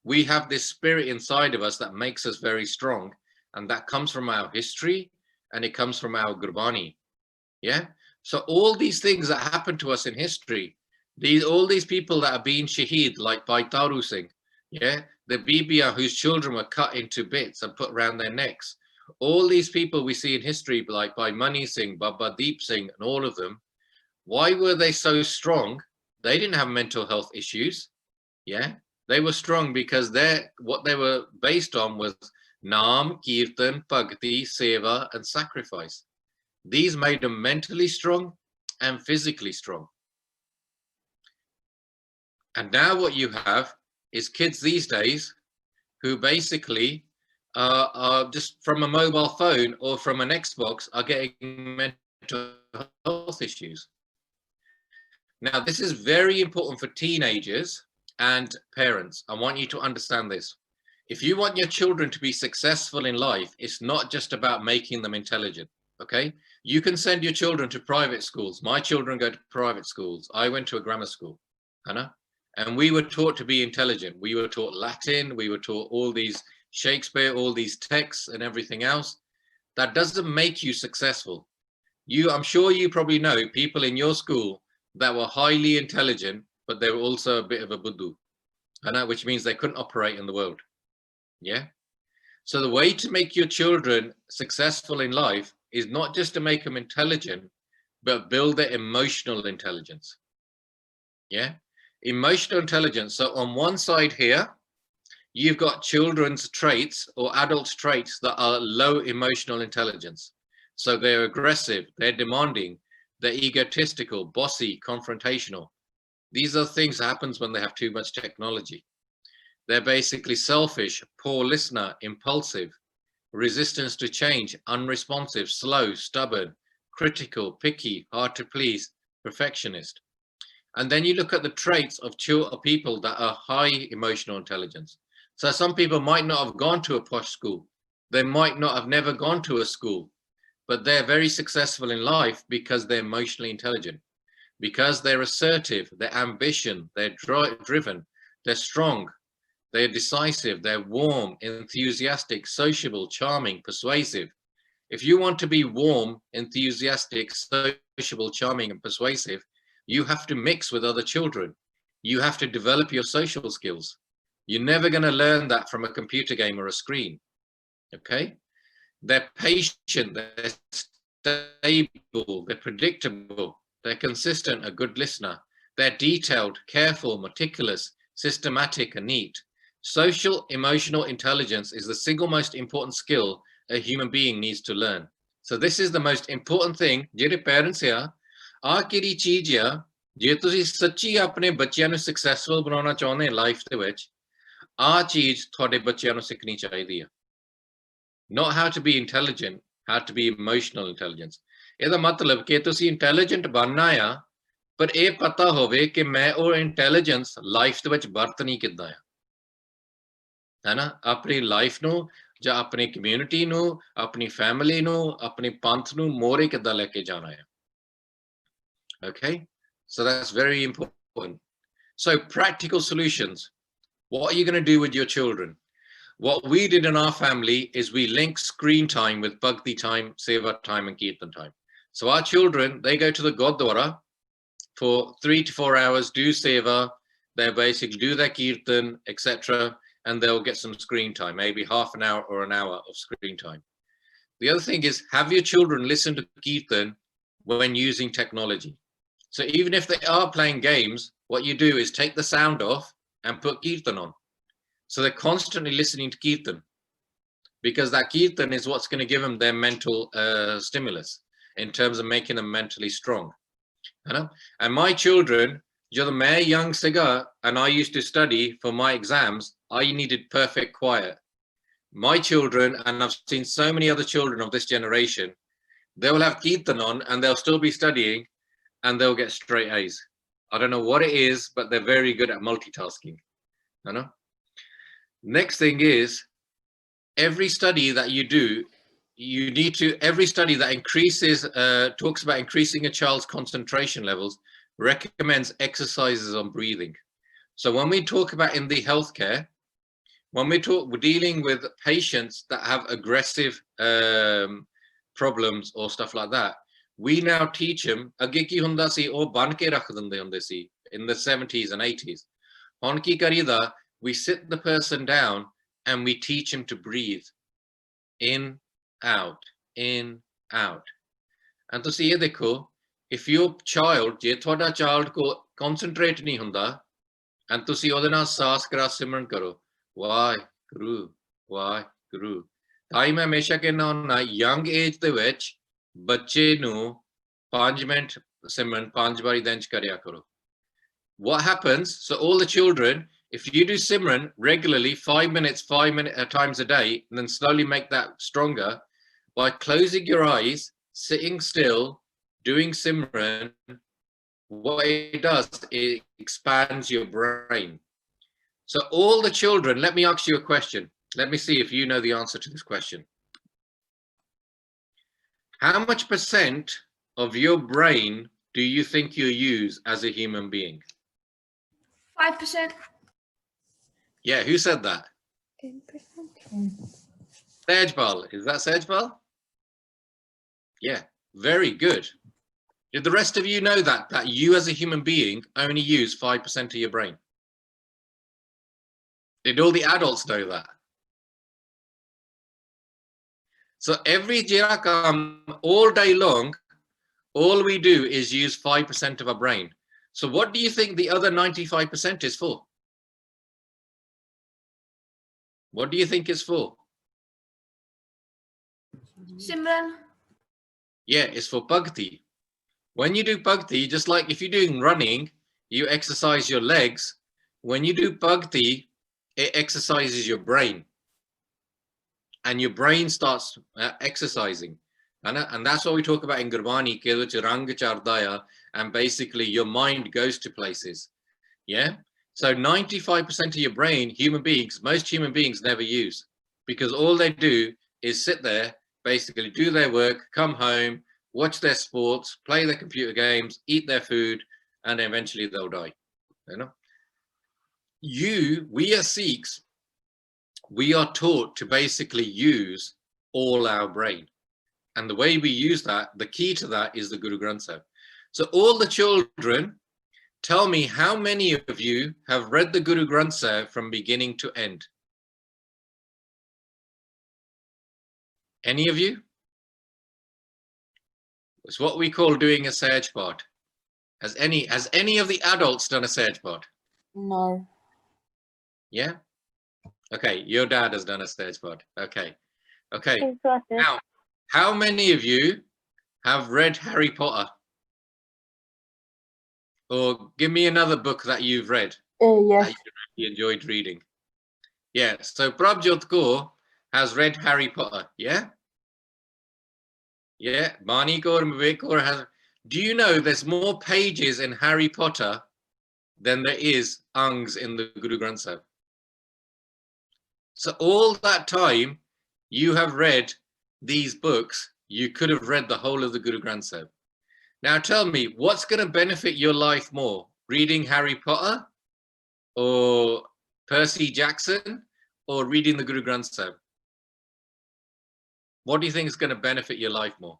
We have this spirit inside of us that makes us very strong, and that comes from our history, and it comes from our Gurbani. Yeah. So all these things that happen to us in history, all these people that are being shaheed, like Bhai Taru Singh, yeah, the Bibia whose children were cut into bits and put around their necks. All these people we see in history, like by Mani Singh, Baba Deep Singh, and all of them, why were they so strong? They didn't have mental health issues. Yeah, they were strong because what they were based on was Naam, Kirtan, Bhakti, Seva, and sacrifice. These made them mentally strong and physically strong. And now what you have is kids these days who basically are just from a mobile phone or from an Xbox are getting mental health issues. Now, this is very important for teenagers and parents. I want you to understand this. If you want your children to be successful in life, it's not just about making them intelligent, okay? You can send your children to private schools. My children go to private schools. I went to a grammar school, Hannah, and we were taught to be intelligent. We were taught Latin. We were taught all these Shakespeare, all these texts and everything else. That doesn't make you successful. I'm sure you probably know people in your school that were highly intelligent, but they were also a bit of a buddhu, which means they couldn't operate in the world. Yeah. So the way to make your children successful in life is not just to make them intelligent, but build their emotional intelligence. Yeah. Emotional intelligence. So on one side here, you've got children's traits or adult traits that are low emotional intelligence. So they're aggressive, they're demanding, they're egotistical, bossy, confrontational. These are things that happens when they have too much technology. They're basically selfish, poor listener, impulsive, resistance to change, unresponsive, slow, stubborn, critical, picky, hard to please, perfectionist. And then you look at the traits of people that are high emotional intelligence. So some people might not have gone to a posh school. They might not have never gone to a school, but they're very successful in life because they're emotionally intelligent, because they're assertive, they're ambitious, they're driven, they're strong, they're decisive, they're warm, enthusiastic, sociable, charming, persuasive. If you want to be warm, enthusiastic, sociable, charming, and persuasive, you have to mix with other children. You have to develop your social skills. You're never going to learn that from a computer game or a screen. Okay? They're patient, they're stable, they're predictable, they're consistent, a good listener. They're detailed, careful, meticulous, systematic, and neat. Social emotional intelligence is the single most important skill a human being needs to learn. So this is the most important thing. ਜਿਹੜੇ parents ਆ ਕਿਹੜੀ ਚੀਜ਼ ਆ ਜੇ ਤੁਸੀਂ ਸੱਚੀ ਆਪਣੇ ਬੱਚਿਆਂ ਨੂੰ successful ਬਣਾਉਣਾ ਚਾਹੁੰਦੇ ਲਾਈਫ ਦੇ ਵਿੱਚ ਆ ਚੀਜ਼ ਤੁਹਾਡੇ ਬੱਚਿਆਂ ਨੂੰ ਸਿੱਖਣੀ ਚਾਹੀਦੀ ਆ. Not how to be intelligent, how to be emotional intelligence. ਇਹਦਾ ਮਤਲਬ ਕਿ ਤੁਸੀਂ intelligent ਬਣਨਾ ਆ ਪਰ ਇਹ ਪਤਾ ਹੋਵੇ ਕਿ ਮੈਂ ਉਹ intelligence ਲਾਈਫ ਦੇ ਵਿੱਚ ਵਰਤਣੀ ਕਿੱਦਾਂ ਆ, ਹੈ ਨਾ? ਆਪਣੀ ਲਾਈਫ ਨੂੰ ਜਾਂ ਆਪਣੀ community ਨੂੰ, ਆਪਣੀ family ਨੂੰ, ਆਪਣੀ ਪੰਥ ਨੂੰ ਮੋਰੇ ਕਿੱਦਾਂ ਲੈ ਕੇ ਜਾਣਾ ਹੈ. Okay, so that's very important. So practical solutions. What are you going to do with your children? What we did in our family is we link screen time with bhakti time, seva time, and kirtan time. So our children, they go to the Gurdwara for 3 to 4 hours, do seva, they basically do their kirtan, etc., and they'll get some screen time, maybe half an hour or an hour of screen time. The other thing is, have your children listen to kirtan when using technology. So even if they are playing games, what you do is take the sound off and put kirtan on. So they're constantly listening to kirtan, because that kirtan is what's going to give them their mental stimulus in terms of making them mentally strong. You know? And my children, ਜਦੋਂ ਮੈਂ young ਸੀਗਾ and I used to study for my exams, I needed perfect quiet. My children, and I've seen so many other children of this generation, they will have kirtan on and they'll still be studying and they'll get straight A's. I don't know what it is, but they're very good at multitasking. You know? Next thing is, every study that you do, you need to, every study that increases, talks about increasing a child's concentration levels, recommends exercises on breathing. So when we talk about in the healthcare, when we're dealing with patients that have aggressive problems or stuff like that, we now teach them, ਅੱਗੇ ਕੀ ਹੁੰਦਾ ਸੀ ਉਹ ਬੰਨ ਕੇ ਰੱਖ ਦਿੰਦੇ ਹੁੰਦੇ ਸੀ in the 70s and 80s. ਹੁਣ ਕੀ ਕਰੀਦਾ, we sit the person down and we teach him to breathe in, out, in, out. And ਤੁਸੀਂ ਇਹ ਦੇਖੋ, if your child, ਜੇ ਤੁਹਾਡਾ child ਕੋ concentrate ਨਹੀਂ ਹੁੰਦਾ, and ਤੁਸੀਂ ਉਹਦੇ ਨਾਲ ਸਾਸ ਕਰਾ ਸਿਮਰਨ ਕਰੋ, ਵਾਹਿਗੁਰੂ, ਵਾਹਿਗੁਰੂ, ਤਾਂ ਮੈਂ ਹਮੇਸ਼ਾ ਕਹਿੰਦਾ ਹੁੰਦਾ, young age ਦੇ ਵਿੱਚ ਬੱਚੇ ਨੂੰ 5 ਮਿੰਟ ਸਿਮਰਨ 5 ਵਾਰੀ ਦਿਨ ਚ ਕਰਿਆ ਕਰੋ. What happens, so all the children, if you do Simran regularly, 5 minutes, 5 times a day, and then slowly make that stronger by closing your eyes, sitting still, doing Simran, what it does, it expands your brain. So all the children, let me ask you a question. Let me see if you know the answer to this question. How much percent of your brain do you think you use as a human being? 5%. Yeah, who said that? 10%. Sejbal, is that Sejbal? Yeah, very good. Did the rest of you know that you as a human being only use 5% of your brain? Did all the adults know that? So every jirakam, all day long, all we do is use 5% of our brain. So what do you think the other 95% is for? What do you think it's for? Simran. Yeah, it's for bhakti. When you do bhakti, just like if you're doing running, you exercise your legs. When you do bhakti, it exercises your brain. And your brain starts exercising. And that's what we talk about in Gurbani, and basically your mind goes to places. Yeah? So 95% of your brain, human beings, most human beings never use, because all they do is sit there, basically do their work, come home, watch their sports, play their computer games, eat their food, and eventually they'll die. You know? We as Sikhs, we are taught to basically use all our brain. And the way we use that, the key to that is the Guru Granth Sahib. So all the children, tell me how many of you have read the Guru Granth Sahib from beginning to end? Any of you? It's what we call doing a Sahaj Path. Has any of the adults done a Sahaj Path? No. Yeah? Okay, your dad has done a Sahaj Path. Okay. Now, how many of you have read Harry Potter? Or give me another book that you've read. Yes. That you enjoyed reading. Yeah, so Prabjot Kaur has read Harry Potter, yeah? Yeah, Mani Kaur and Vivek Kaur has. Do you know there's more pages in Harry Potter than there is Angs in the Guru Granth Sahib? So all that time, you have read these books, you could have read the whole of the Guru Granth Sahib. Now tell me, what's going to benefit your life more? Reading Harry Potter or Percy Jackson or reading the Guru Granth Sahib? What do you think is going to benefit your life more?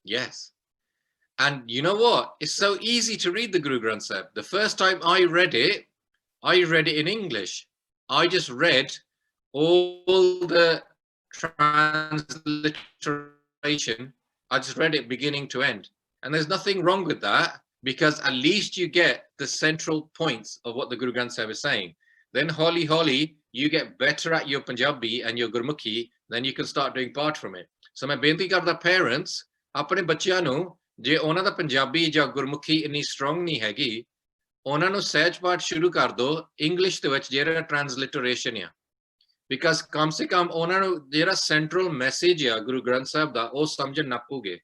Yes. And you know what? It's so easy to read the Guru Granth Sahib. The first time I read it in English. I just read all the transliteration. I just read it beginning to end. And there's nothing wrong with that, because at least you get the central points of what the Guru Granth Sahib is saying. Then holi holi, you get better at your Punjabi and your Gurmukhi, then you can start doing part from it. So मैं बेनती करदा parents अपने बच्चों ਨੂੰ ਜੇ ਉਹਨਾਂ ਦਾ ਪੰਜਾਬੀ ਜਾਂ ਗੁਰਮੁਖੀ ਇੰਨੀ ਸਟਰੋਂਗ ਨਹੀਂ ਹੈਗੀ, ਉਹਨਾਂ ਨੂੰ ਸਹਿਜ ਪਾਠ ਸ਼ੁਰੂ ਕਰ ਦੋ ਇੰਗਲਿਸ਼ ਦੇ ਵਿੱਚ ਜਿਹੜਾ ਟ੍ਰਾਂਸਲਿਟਰੇਸ਼ਨ ਆ, ਬਿਕਾਜ਼ ਕਮ ਸੇ ਕਮ ਉਹਨਾਂ ਨੂੰ ਜਿਹੜਾ ਸੈਂਟਰਲ ਮੈਸੇਜ ਆ ਗੁਰੂ ਗ੍ਰੰਥ ਸਾਹਿਬ ਦਾ ਉਹ ਸਮਝਣ ਨੱਪੂਗੇ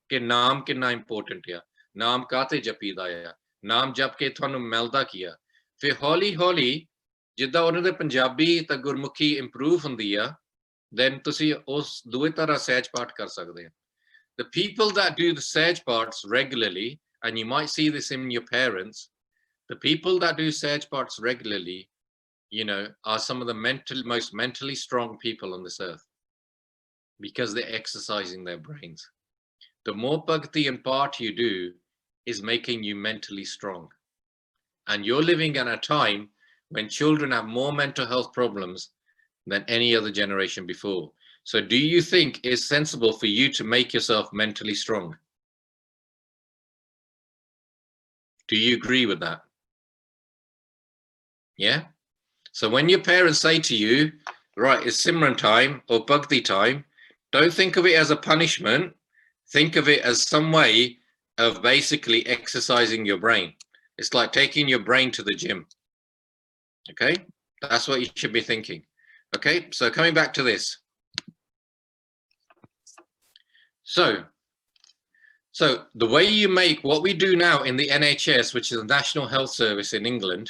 ਕਿ ਨਾਮ ਕਿੰਨਾ ਇੰਪੋਰਟੈਂਟ ਆ, ਨਾਮ ਕਾਤੇ ਜਪੀਦਾ ਆ, ਨਾਮ ਜਪ ਕੇ ਤੁਹਾਨੂੰ ਮਿਲਦਾ ਕੀ ਆ। ਫਿਰ ਹੌਲੀ ਹੌਲੀ ਜਿੱਦਾਂ ਉਹਨਾਂ ਦੇ ਪੰਜਾਬੀ ਤੇ ਗੁਰਮੁਖੀ ਇੰਪਰੂਵ ਹੁੰਦੀ ਆ, then ਤੁਸੀਂ ਉਸ ਦੂਏ ਤਰ੍ਹਾਂ ਸਹਿਜ ਪਾਠ ਕਰ ਸਕਦੇ ਆ। The people that do the Sahaj parts regularly, and you might see this in your parents, the people that do Sahaj parts regularly, you know, are some of the most mentally strong people on this earth, because they're exercising their brains. The more bhakti and part you do is making you mentally strong. And you're living at a time when children have more mental health problems than any other generation before. So do you think it's sensible for you to make yourself mentally strong? Do you agree with that? Yeah? So when your parents say to you, right, it's Simran time or Bhakti time, don't think of it as a punishment. Think of it as some way of basically exercising your brain. It's like taking your brain to the gym. Okay? That's what you should be thinking. Okay? So coming back to this. So the way you make what we do now in the NHS, which is the National Health Service in England,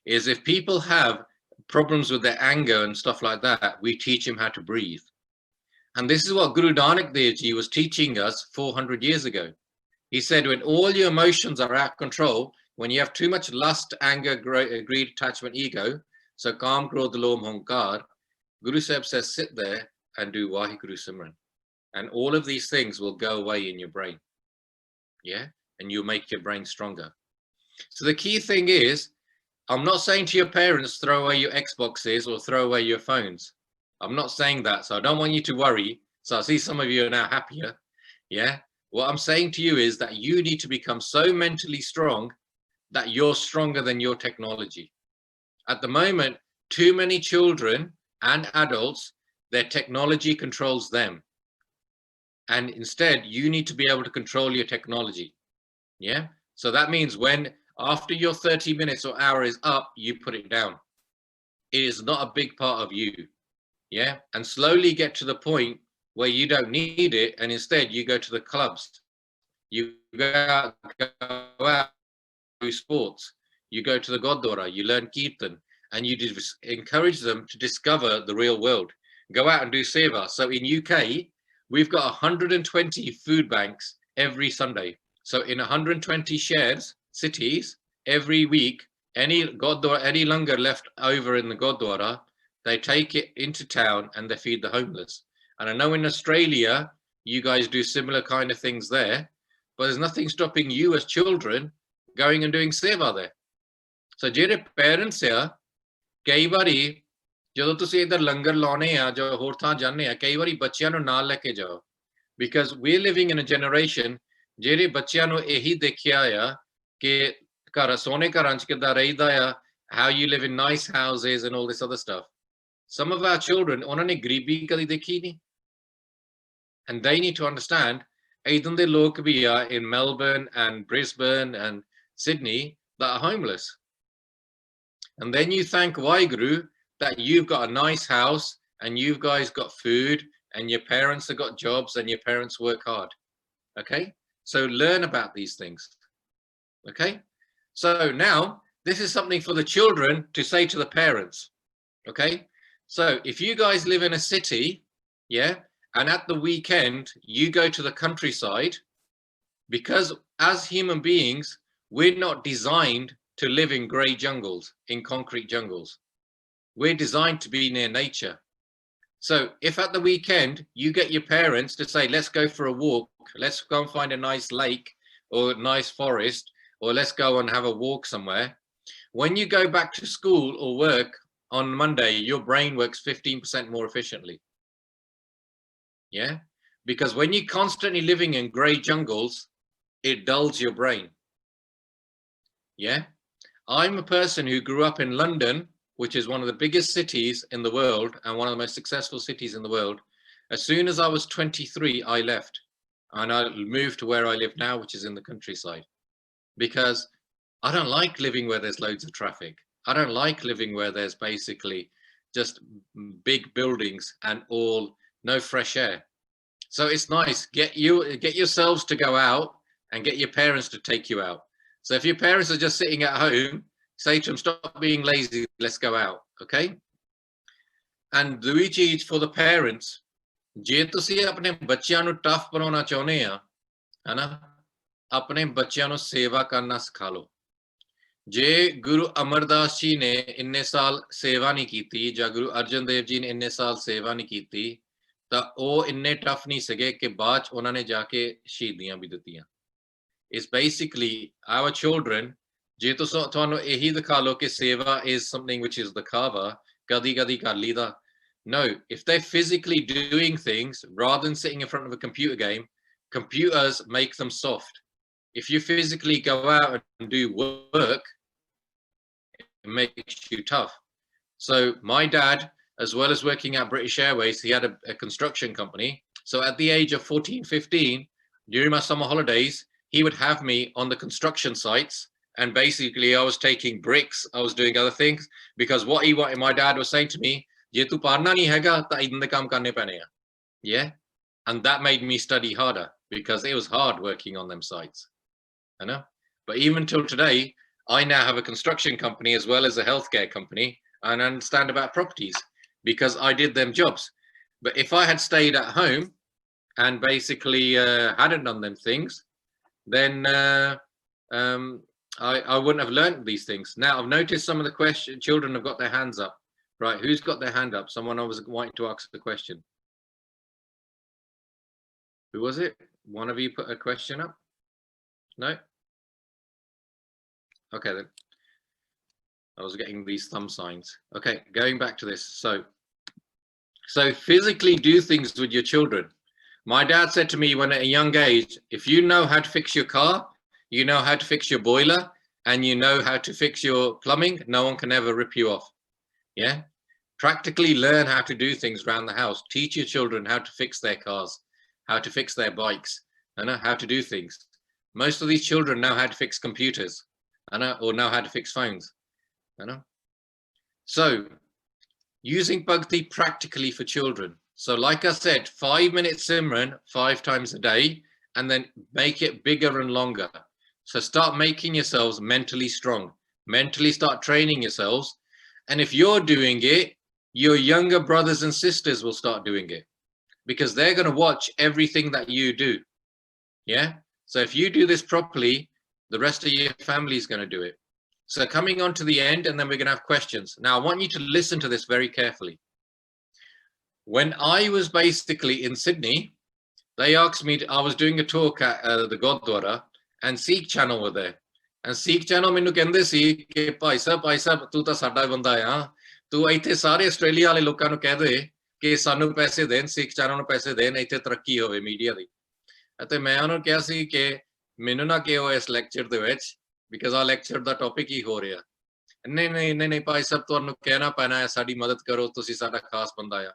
is if people have problems with their anger and stuff like that, we teach them how to breathe. And this is what Guru Nanak Dev Ji was teaching us 400 years ago. He said, when all your emotions are out of control, when you have too much lust, anger, greed, attachment, ego, so Kam, Krodh, Lom, Hankar, Guru Sahib says, sit there and do Vaheguru Simran. And all of these things will go away in your brain. Yeah? And you'll make your brain stronger. So the key thing is, I'm not saying to your parents, throw away your Xboxes or throw away your phones. I'm not saying that. So I don't want you to worry. So I see some of you are now happier. Yeah? What I'm saying to you is that you need to become so mentally strong that you're stronger than your technology. At the moment, too many children and adults, their technology controls them. And instead, you need to be able to control your technology. Yeah? So that means when, after your 30 minutes or hour is up, you put it down. It is not a big part of you. Yeah? And slowly get to the point where you don't need it, and instead you go to the clubs. You go out do sports. You go to the Gurdwara, you learn Kirtan, and you encourage them to discover the real world. Go out and do seva. So in UK, we've got 120 food banks every Sunday. So in 120 shares, cities, every week, any Gurdwara, any langar left over in the Gurdwara, they take it into town and they feed the homeless. And I know in Australia, you guys do similar kind of things there, but there's nothing stopping you as children going and doing seva there. So ਜਿਹੜੇ parents ਆ, ਕਈ ਵਾਰੀ ਜਦੋਂ ਤੁਸੀਂ ਇੱਧਰ ਲੰਗਰ ਲਾਉਣੇ ਆ ਜਾਂ ਹੋਰ ਥਾਂ ਜਾਂਦੇ ਆ, ਕਈ ਵਾਰੀ ਬੱਚਿਆਂ ਨੂੰ ਨਾਲ ਲੈ ਕੇ ਜਾਓ, because we're living in a generation ਜਿਹੜੇ ਬੱਚਿਆਂ ਨੂੰ ਇਹੀ ਦੇਖਿਆ ਆ ਕਿ ਘਰ ਸੋਹਣੇ ਘਰਾਂ ਚ ਕਿੱਦਾਂ ਰਹੀਦਾ ਆ, how you live in nice houses and all this other stuff. Some of our children, ਉਹਨਾਂ ਨੇ ਗਰੀਬੀ ਕਦੀ ਦੇਖੀ ਨਹੀਂ, and they need to understand ਇੱਦਾਂ ਦੇ ਲੋਕ ਵੀ ਆ in Melbourne and Brisbane and Sydney that are homeless. And then you thank Waheguru that you've got a nice house and you guys got food and your parents have got jobs and your parents work hard. Okay? So learn about these things. Okay? So now this is something for the children to say to the parents. Okay? So if you guys live in a city, yeah, and at the weekend you go to the countryside, because as human beings, we're not designed to live in grey jungles, in concrete jungles. We're designed to be near nature. So if at the weekend you get your parents to say, let's go for a walk, let's go and find a nice lake or a nice forest, or let's go and have a walk somewhere. When you go back to school or work on Monday, your brain works 15% more efficiently. Yeah, because when you're constantly living in grey jungles, it dulls your brain. Yeah, I'm a person who grew up in London, which is one of the biggest cities in the world and one of the most successful cities in the world. As soon as I was 23, I left and I moved to where I live now, which is in the countryside, because I don't like living where there's loads of traffic. I don't like living where there's basically just big buildings and all no fresh air. So it's nice, get yourselves to go out and get your parents to take you out. So if your parents are just sitting at home, say to them, stop being lazy, let's go out, okay? And दूसरी चीज for the parents, जे तुसी अपने बच्चों ਨੂੰ tough बनाना चाहते हैं, है ना, अपने बच्चों ਨੂੰ सेवा करना सिखा लो। जे गुरु अमरदास जी ने इन्ने साल सेवा नहीं की, या गुरु अर्जन देव जी ने इन्ने साल सेवा नहीं की, ਤਾਂ ਉਹ ਇੰਨੇ ਟਫ ਨਹੀਂ ਸੀਗੇ ਕਿ ਬਾਅਦ ਚ ਉਹਨਾਂ ਨੇ ਜਾ ਕੇ ਸ਼ਹੀਦੀਆਂ ਵੀ ਦਿੱਤੀਆਂ। It's basically our children, ਜੇ ਤੁਸੀਂ ਤੁਹਾਨੂੰ ਇਹੀ ਦਿਖਾ ਲਓ ਕਿ ਸੇਵਾ is something which is ਦਿਖਾਵਾ, ਕਦੀ ਕਦੀ ਕਰ ਲਈਦਾ। No, if they're physically doing things rather than sitting in front of a computer game, computers make them soft. If you physically go out and do work, it makes you tough. So my dad, as well as working at British Airways, he had a construction company. So at the age of 14, 15, during my summer holidays, he would have me on the construction sites. And basically I was taking bricks, I was doing other things, because what he wanted, my dad was saying to me, "Je tu parna nahi hega, ta idne kaam karne pene hain." Yeah. And that made me study harder, because it was hard working on them sites. I know. But even till today, I now have a construction company as well as a healthcare company, and understand about properties because I did them jobs. But if I had stayed at home and basically hadn't done them things, then I wouldn't have learned these things. Now I've noticed some of the children have got their hands up. Right, who's got their hand up? Someone I was wanting to ask the question. Who was it? One of you put a question up? No? Okay then. I was getting these thumb signs. Okay, going back to this. So physically do things with your children. My dad said to me when at a young age, if you know how to fix your car, you know how to fix your boiler, and you know how to fix your plumbing, no one can ever rip you off. Yeah? Practically learn how to do things around the house. Teach your children how to fix their cars, how to fix their bikes, and how to do things. Most of these children know how to fix computers, or know how to fix phones. So using Bhakti practically for children. So like I said, 5 minutes Simran 5 times a day, and then make it bigger and longer. So start making yourselves mentally strong, mentally start training yourselves. And if you're doing it, your younger brothers and sisters will start doing it, because they're going to watch everything that you do. Yeah. So if you do this properly, the rest of your family is going to do it. So coming on to the end, and then we're going to have questions. Now, I want you to listen to this very carefully. When I was basically in Sydney, they asked me, I was doing a talk at the Gurdwara, and Sikh channel were there. And Sikh channel ਮੈਨੂੰ ਕਹਿੰਦੇ ਸੀ ਕਿ ਭਾਈ ਸਾਹਿਬ ਤੂੰ ਤਾਂ ਸਾਡਾ ਬੰਦਾ ਆ, ਤੂੰ ਇੱਥੇ ਸਾਰੇ ਆਸਟ੍ਰੇਲੀਆ ਵਾਲੇ ਲੋਕਾਂ ਨੂੰ ਕਹਿ ਦੇ ਕਿ ਸਾਨੂੰ ਪੈਸੇ ਦੇਣ, Sikh channel ਨੂੰ ਪੈਸੇ ਦੇਣ, ਇੱਥੇ ਤਰੱਕੀ ਹੋਵੇ ਮੀਡੀਆ ਦੀ। ਅਤੇ ਮੈਂ ਉਹਨੂੰ ਕਿਹਾ ਸੀ ਕਿ ਮੈਨੂੰ ਨਾ ਕਿਹੋ ਇਸ ਲੈਕਚਰ ਦੇ ਵਿੱਚ, because our lecture ਦਾ ਟੌਪਿਕ ਹੀ ਹੋ ਰਿਹਾ। ਨਹੀਂ ਭਾਈ ਸਾਹਿਬ ਤੁਹਾਨੂੰ ਕਹਿਣਾ ਪੈਣਾ ਹੈ, ਸਾਡੀ ਮਦਦ ਕਰੋ, ਤੁਸੀਂ ਸਾਡਾ ਖਾਸ ਬੰਦਾ ਆ।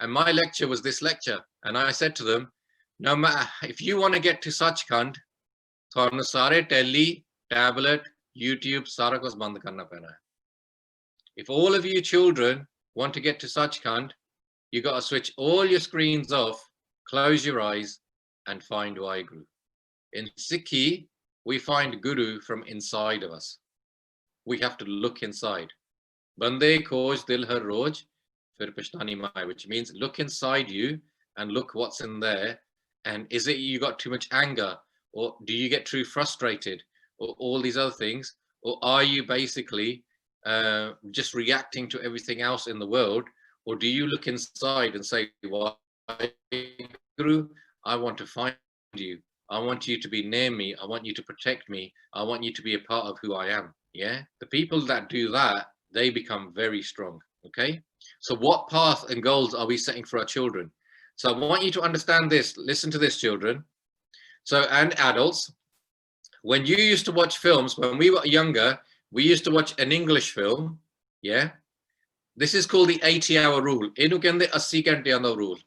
And my lecture was this lecture, and I said to them, no matter, if you want to get to Sachkhand, ਤੁਹਾਨੂੰ ਸਾਰੇ telly, tablet, YouTube, ਸਾਰਾ ਕੁਝ ਬੰਦ ਕਰਨਾ ਪੈਣਾ ਹੈ। If all of you children want to get to Sachkhand, you got to switch all your screens off, close your eyes, and find Waheguru. In Sikhi, we find Guru from inside of us. We have to look inside. Bande khoj dil har roj, which means look inside you and look what's in there. And is it you got too much anger, or do you get too frustrated, or all these other things? Or are you basically just reacting to everything else in the world? Or do you look inside and say, well, Guru, I want to find you. I want you to be near me. I want you to protect me. I want you to be a part of who I am. Yeah. The people that do that, they become very strong. Okay. So what path and goals are we setting for our children? So I want you to understand this. Listen to this, children. So, and adults, when you used to watch films, when we were younger, we used to watch an English film. Yeah. This is called the 80-hour rule. ਇਹਨੂੰ ਕਹਿੰਦੇ 80 ਘੰਟਿਆਂ ਦਾ rule.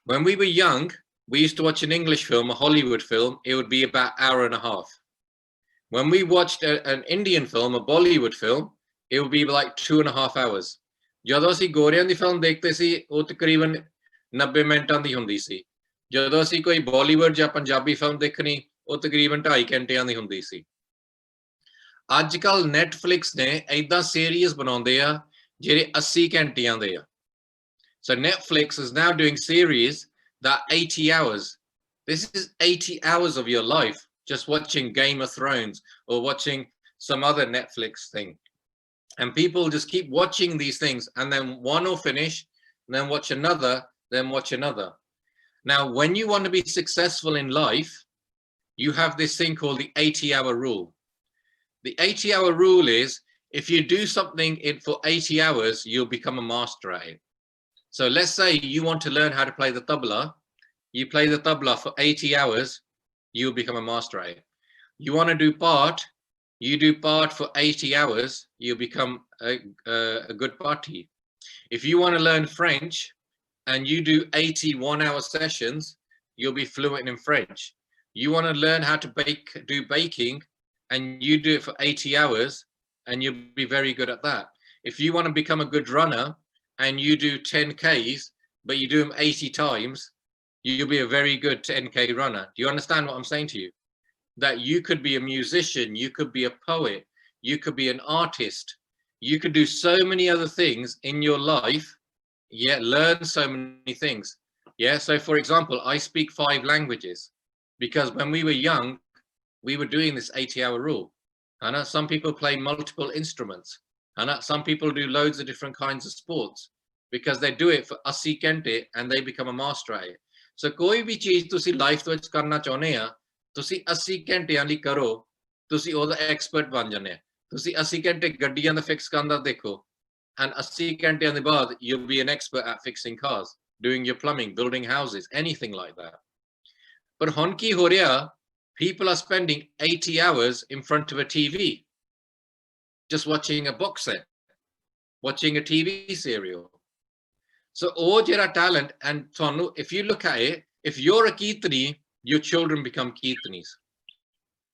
When we were young, we used to watch an English film, a Hollywood film. It would be about an hour and a half. When we watched an Indian film, a Bollywood film, it would be like 2.5 hours. ਜਦੋਂ ਅਸੀਂ ਗੋਰਿਆਂ ਦੀ film ਦੇਖਦੇ ਸੀ ਉਹ ਤਕਰੀਬਨ 90 ਮਿੰਟਾਂ ਦੀ ਹੁੰਦੀ ਸੀ। ਜਦੋਂ ਅਸੀਂ ਕੋਈ ਬਾਲੀਵੁੱਡ ਜਾਂ ਪੰਜਾਬੀ ਫਿਲਮ ਦੇਖਣੀ ਉਹ ਤਕਰੀਬਨ 2.5 ਘੰਟਿਆਂ ਦੀ ਹੁੰਦੀ ਸੀ। ਅੱਜ ਕੱਲ ਨੈਟਫਲਿਕਸ ਨੇ ਏਦਾਂ ਸੀਰੀਜ਼ ਬਣਾਉਂਦੇ ਆ ਜਿਹੜੇ 80 ਘੰਟਿਆਂ ਦੇ ਆ। So Netflix is now doing series that 80 hours. This is 80 hours of your life just watching Game of Thrones or watching some other Netflix thing. And people just keep watching these things, and then one will finish, and then watch another, then watch another. Now, when you want to be successful in life, you have this thing called the 80-hour rule. The 80-hour rule is if you do something for 80 hours, you'll become a master at it. So let's say you want to learn how to play the tabla. You play the tabla for 80 hours, you'll become a master at it. You want to do part, you do part for 80 hours, you'll become a good party. If you want to learn French and you do 80 one-hour sessions, you'll be fluent in French. You want to learn how to do baking, and you do it for 80 hours, and you'll be very good at that. If you want to become a good runner, and you do 10Ks, but you do them 80 times, you'll be a very good 10K runner. Do you understand what I'm saying to you? That you could be a musician, you could be a poet, you could be an artist, you could do so many other things in your life, yeah, learn so many things. Yeah, so for example, I speak 5 languages because when we were young, we were doing this 80-hour rule. And some people play multiple instruments. And some people do loads of different kinds of sports because they do it for 80 ਘੰਟੇ and they become a master at it. So ਕੋਈ ਵੀ ਚੀਜ਼ ਤੁਸੀਂ life ਵਿੱਚ ਕਰਨਾ ਚਾਹੁੰਦੇ ਆ, ਤੁਸੀਂ 80 ਘੰਟਿਆਂ ਲਈ ਕਰੋ, ਤੁਸੀਂ ਉਹਦਾ ਐਕਸਪਰਟ ਬਣ ਜਾਂਦੇ ਆ। ਤੁਸੀਂ 80 ਘੰਟੇ ਗੱਡੀਆਂ ਦਾ ਫਿਕਸ ਕਰਨ ਦਾ ਦੇਖੋ, and 80 ਘੰਟਿਆਂ ਦੇ ਬਾਅਦ you'll be an expert at fixing cars, doing your plumbing, building houses, anything like that. But ਹੁਣ ਕੀ ਹੋ ਰਿਹਾ? People are spending 80 hours in front of a TV. Just watching a box set, watching a TV serial. So all your talent, and Tonu, if you look at it, if you're a Kirtani, your children become Kirtanis.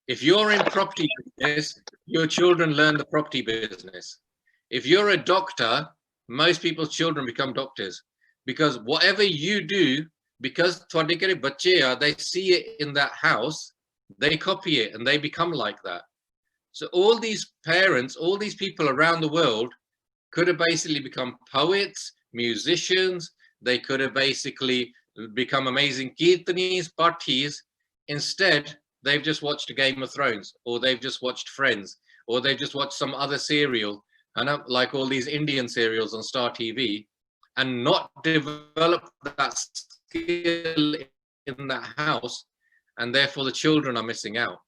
If you're in property business, your children learn the property business. If you're a doctor, most people's children become doctors. Because whatever you do, because they see it in that house, they copy it and they become like that. So all these parents, all these people around the world could have basically become poets, musicians. They could have basically become amazing Kirtanis, bhattis. Instead, they've just watched a Game of Thrones, or they've just watched Friends, or they've just watched some other serial, like all these Indian serials on Star TV, and not developed that skill in that house, and therefore the children are missing out.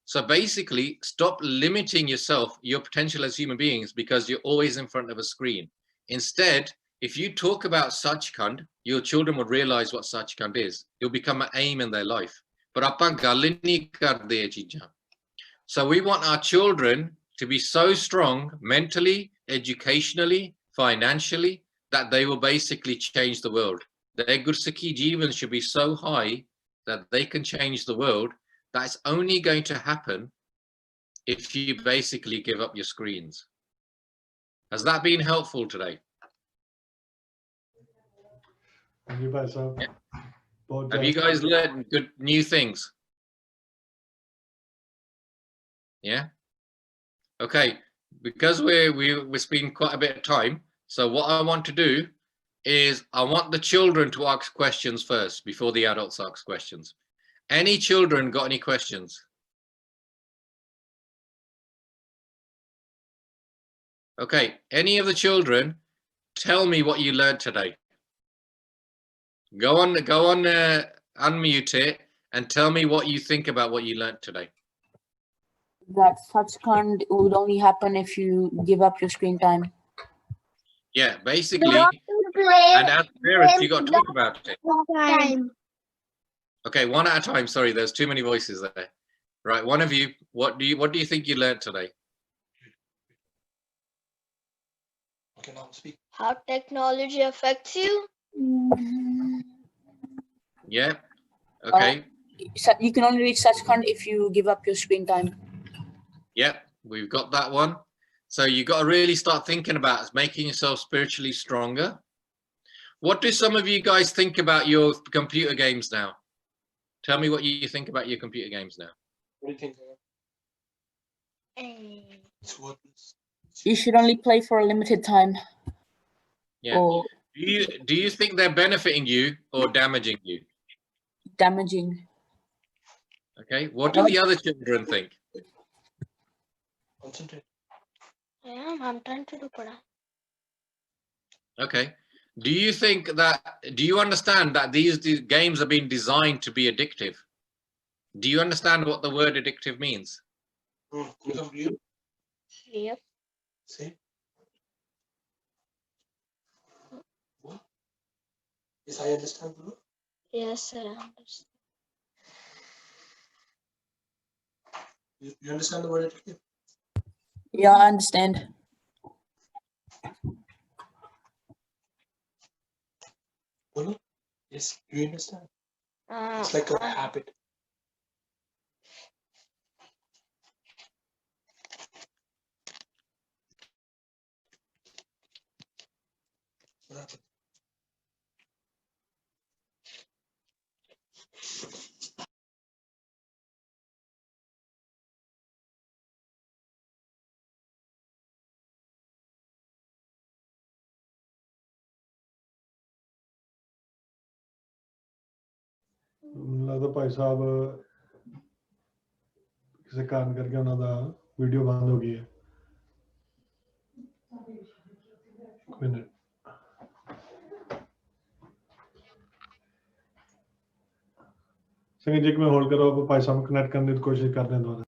So basically, stop limiting yourself, your potential as human beings, because you're always in front of a screen. Instead, if you talk about Sachkhand, your children would realize what Sachkhand is. It'll become an aim in their life. But apan ਗੱਲ ਨਹੀਂ ਕਰਦੇ ਇਹ ਚੀਜ਼ਾਂ. So we want our children to be so strong mentally, educationally, financially, that they will basically change the world. Their Gursakhi Jeevan should be so high that they can change the world. That's only going to happen if you basically give up your screens. Has that been helpful today? Yeah. Have you guys learned good new things? Yeah. Okay. Because we're spending quite a bit of time, So what I want to do is I want the children to ask questions first before the adults ask questions. Any children got any questions? Okay, any of the children, tell me what you learned today. Go on, unmute it and tell me what you think about what you learned today. That Sachkhand would only happen if you give up your screen time. Yeah, basically, Not to play and as parents, you got to talk about it. time. Okay, one at a time. Sorry, there's too many voices there. Right, one of you, what do you think you learned today? Okay, now speak. How technology affects you? Yeah. Okay. So you can only reach Sachkhand if you give up your screen time. Yeah, we've got that one. So you got to really start thinking about making yourself spiritually stronger. What do some of you guys think about your computer games now? Tell me what you think about your computer games now. What do you think? Eh, It's worthless. You should only play for a limited time. Yeah. Or Do you think they're benefiting you or damaging you? damaging. Okay. What do the other children think? Concentrate. yeah, I'm trying to do pada. Okay. Do you understand that these games are being designed to be addictive? Do you understand what the word addictive means? Become real. Yep. Say. What? Yes, I understand. Bro. Yes, sir. I understand. You understand the word addictive? Yeah, I understand. Bolo? Yes, do you understand? Uh, It's like a habit. What happened? ਮੈਨੂੰ ਲੱਗਦਾ ਭਾਈ ਸਾਹਿਬ ਕਿਸੇ ਕਾਰਨ ਕਰਕੇ ਉਹਨਾਂ ਦਾ video ਬੰਦ ਹੋ ਗਈ ਹੈ। ਕੋਈ ਨਹੀਂ। ਸੰਗਤ ਜੀ ਇੱਕ ਮਿੰਟ ਹੋਲਡ ਕਰੋ, ਆਪਾਂ ਭਾਈ ਸਾਹਿਬ ਨੂੰ ਕਨੈਕਟ ਕਰਨ ਦੀ ਕੋਸ਼ਿਸ਼ ਕਰਦੇ ਹਾਂ ਦੁਬਾਰਾ।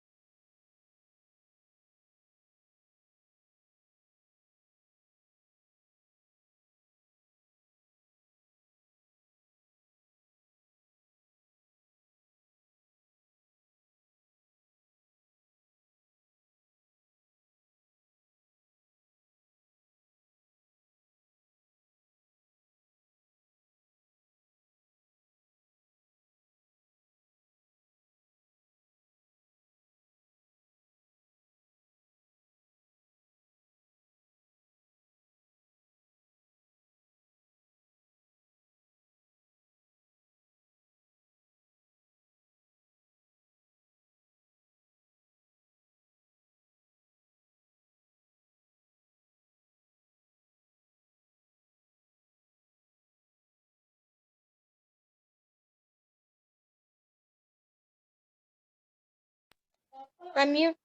unmute.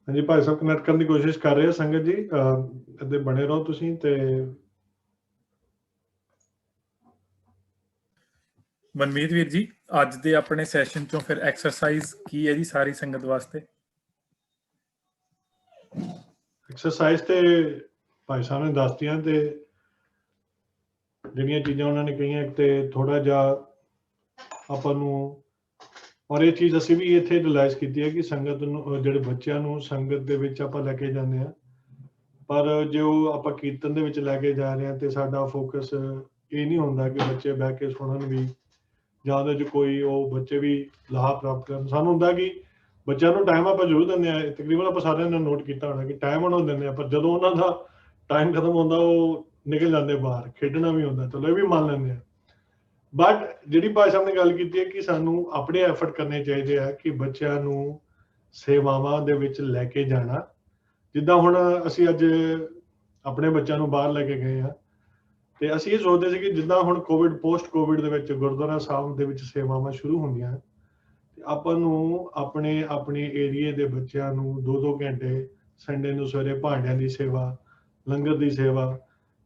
ਹਾਂਜੀ ਭਾਈ ਸਾਹਿਬ ਕਨੈਕਟ ਕਰਨ ਦੀ ਕੋਸ਼ਿਸ਼ ਕਰ ਰਹੇ ਆ। ਸੰਗਤ ਜੀ ਇੱਥੇ ਬਣੇ ਰਹੋ ਤੁਸੀਂ ਤੇ ਮਨਮੀਤ ਵੀਰ ਜੀ, ਅੱਜ ਦੇ ਆਪਣੇ ਸੈਸ਼ਨ ਚੋਂ ਫਿਰ ਐਕਸਰਸਾਈਜ਼ ਕੀ ਹੈ ਜੀ ਸਾਰੀ ਸੰਗਤ ਵਾਸਤੇ? ਐਕਸਰਸਾਈਜ਼ ਤੇ ਭਾਈ ਸਾਹਿਬ ਨੇ ਦੱਸਤੀਆਂ ਤੇ ਜਿਹੜੀਆਂ ਚੀਜ਼ਾਂ ਉਹਨਾਂ ਨੇ ਕਹੀਆਂ ਤੇ ਥੋੜਾ ਜਿਹਾ ਆਪਾਂ ਨੂੰ ਔਰ ਇਹ ਚੀਜ਼ ਅਸੀਂ ਵੀ ਇੱਥੇ ਰਿਅਲਾਈਜ਼ ਕੀਤੀ ਹੈ ਕਿ ਸੰਗਤ ਨੂੰ ਜਿਹੜੇ ਬੱਚਿਆਂ ਨੂੰ ਸੰਗਤ ਦੇ ਵਿੱਚ ਆਪਾਂ ਲੈ ਕੇ ਜਾਂਦੇ ਹਾਂ, ਪਰ ਜੋ ਆਪਾਂ ਕੀਰਤਨ ਦੇ ਵਿੱਚ ਲੈ ਕੇ ਜਾ ਰਹੇ ਹਾਂ ਤੇ ਸਾਡਾ ਫੋਕਸ ਇਹ ਨਹੀਂ ਹੁੰਦਾ ਕਿ ਬੱਚੇ ਬਹਿ ਕੇ ਸੁਣਨ ਵੀ ਜਾਂ ਉਹਦੇ 'ਚ ਕੋਈ ਉਹ ਬੱਚੇ ਵੀ ਲਾਹਾ ਪ੍ਰਾਪਤ ਕਰਨ। ਸਾਨੂੰ ਹੁੰਦਾ ਕਿ ਬੱਚਿਆਂ ਨੂੰ ਟਾਈਮ ਆਪਾਂ ਜ਼ਰੂਰ ਦਿੰਦੇ ਹਾਂ, ਤਕਰੀਬਨ ਆਪਾਂ ਸਾਰਿਆਂ ਨੇ ਨੋਟ ਕੀਤਾ ਹੋਣਾ ਕਿ ਟਾਈਮ ਉਹਨਾਂ ਨੂੰ ਦਿੰਦੇ ਹਾਂ, ਪਰ ਜਦੋਂ ਉਹਨਾਂ ਦਾ ਟਾਈਮ ਖਤਮ ਹੁੰਦਾ ਉਹ ਨਿਕਲ ਜਾਂਦੇ ਬਾਹਰ, ਖੇਡਣਾ ਵੀ ਹੁੰਦਾ, ਚਲੋ ਇਹ ਵੀ ਮੰਨ ਲੈਂਦੇ ਹਾਂ। ਬਟ ਜਿਹੜੀ ਭਾਈ ਸਾਹਿਬ ਨੇ ਗੱਲ ਕੀਤੀ ਹੈ ਕਿ ਸਾਨੂੰ ਆਪਣੇ ਐਫਰਟ ਕਰਨੇ ਚਾਹੀਦੇ ਆ ਕਿ ਬੱਚਿਆਂ ਨੂੰ ਸੇਵਾਵਾਂ ਦੇ ਵਿੱਚ ਲੈ ਕੇ ਜਾਣਾ ਜਿੱਦਾਂ ਹੁਣ ਅਸੀਂ ਅੱਜ ਆਪਣੇ ਬੱਚਿਆਂ ਨੂੰ ਬਾਹਰ ਲੈ ਕੇ ਗਏ ਆ, ਤੇ ਅਸੀਂ ਇਹ ਸੋਚਦੇ ਸੀ ਕਿ ਜਿੱਦਾਂ ਹੁਣ ਕੋਵਿਡ ਪੋਸਟ ਕੋਵਿਡ ਦੇ ਵਿੱਚ ਗੁਰਦੁਆਰਾ ਸਾਹਿਬ ਦੇ ਵਿੱਚ ਸੇਵਾਵਾਂ ਸ਼ੁਰੂ ਹੁੰਦੀਆਂ, ਤੇ ਆਪਾਂ ਨੂੰ ਆਪਣੇ ਏਰੀਏ ਦੇ ਬੱਚਿਆਂ ਨੂੰ 2-2 ਘੰਟੇ ਸੰਡੇ ਨੂੰ ਸਵੇਰੇ ਭਾਂਡਿਆਂ ਦੀ ਸੇਵਾ, ਲੰਗਰ ਦੀ ਸੇਵਾ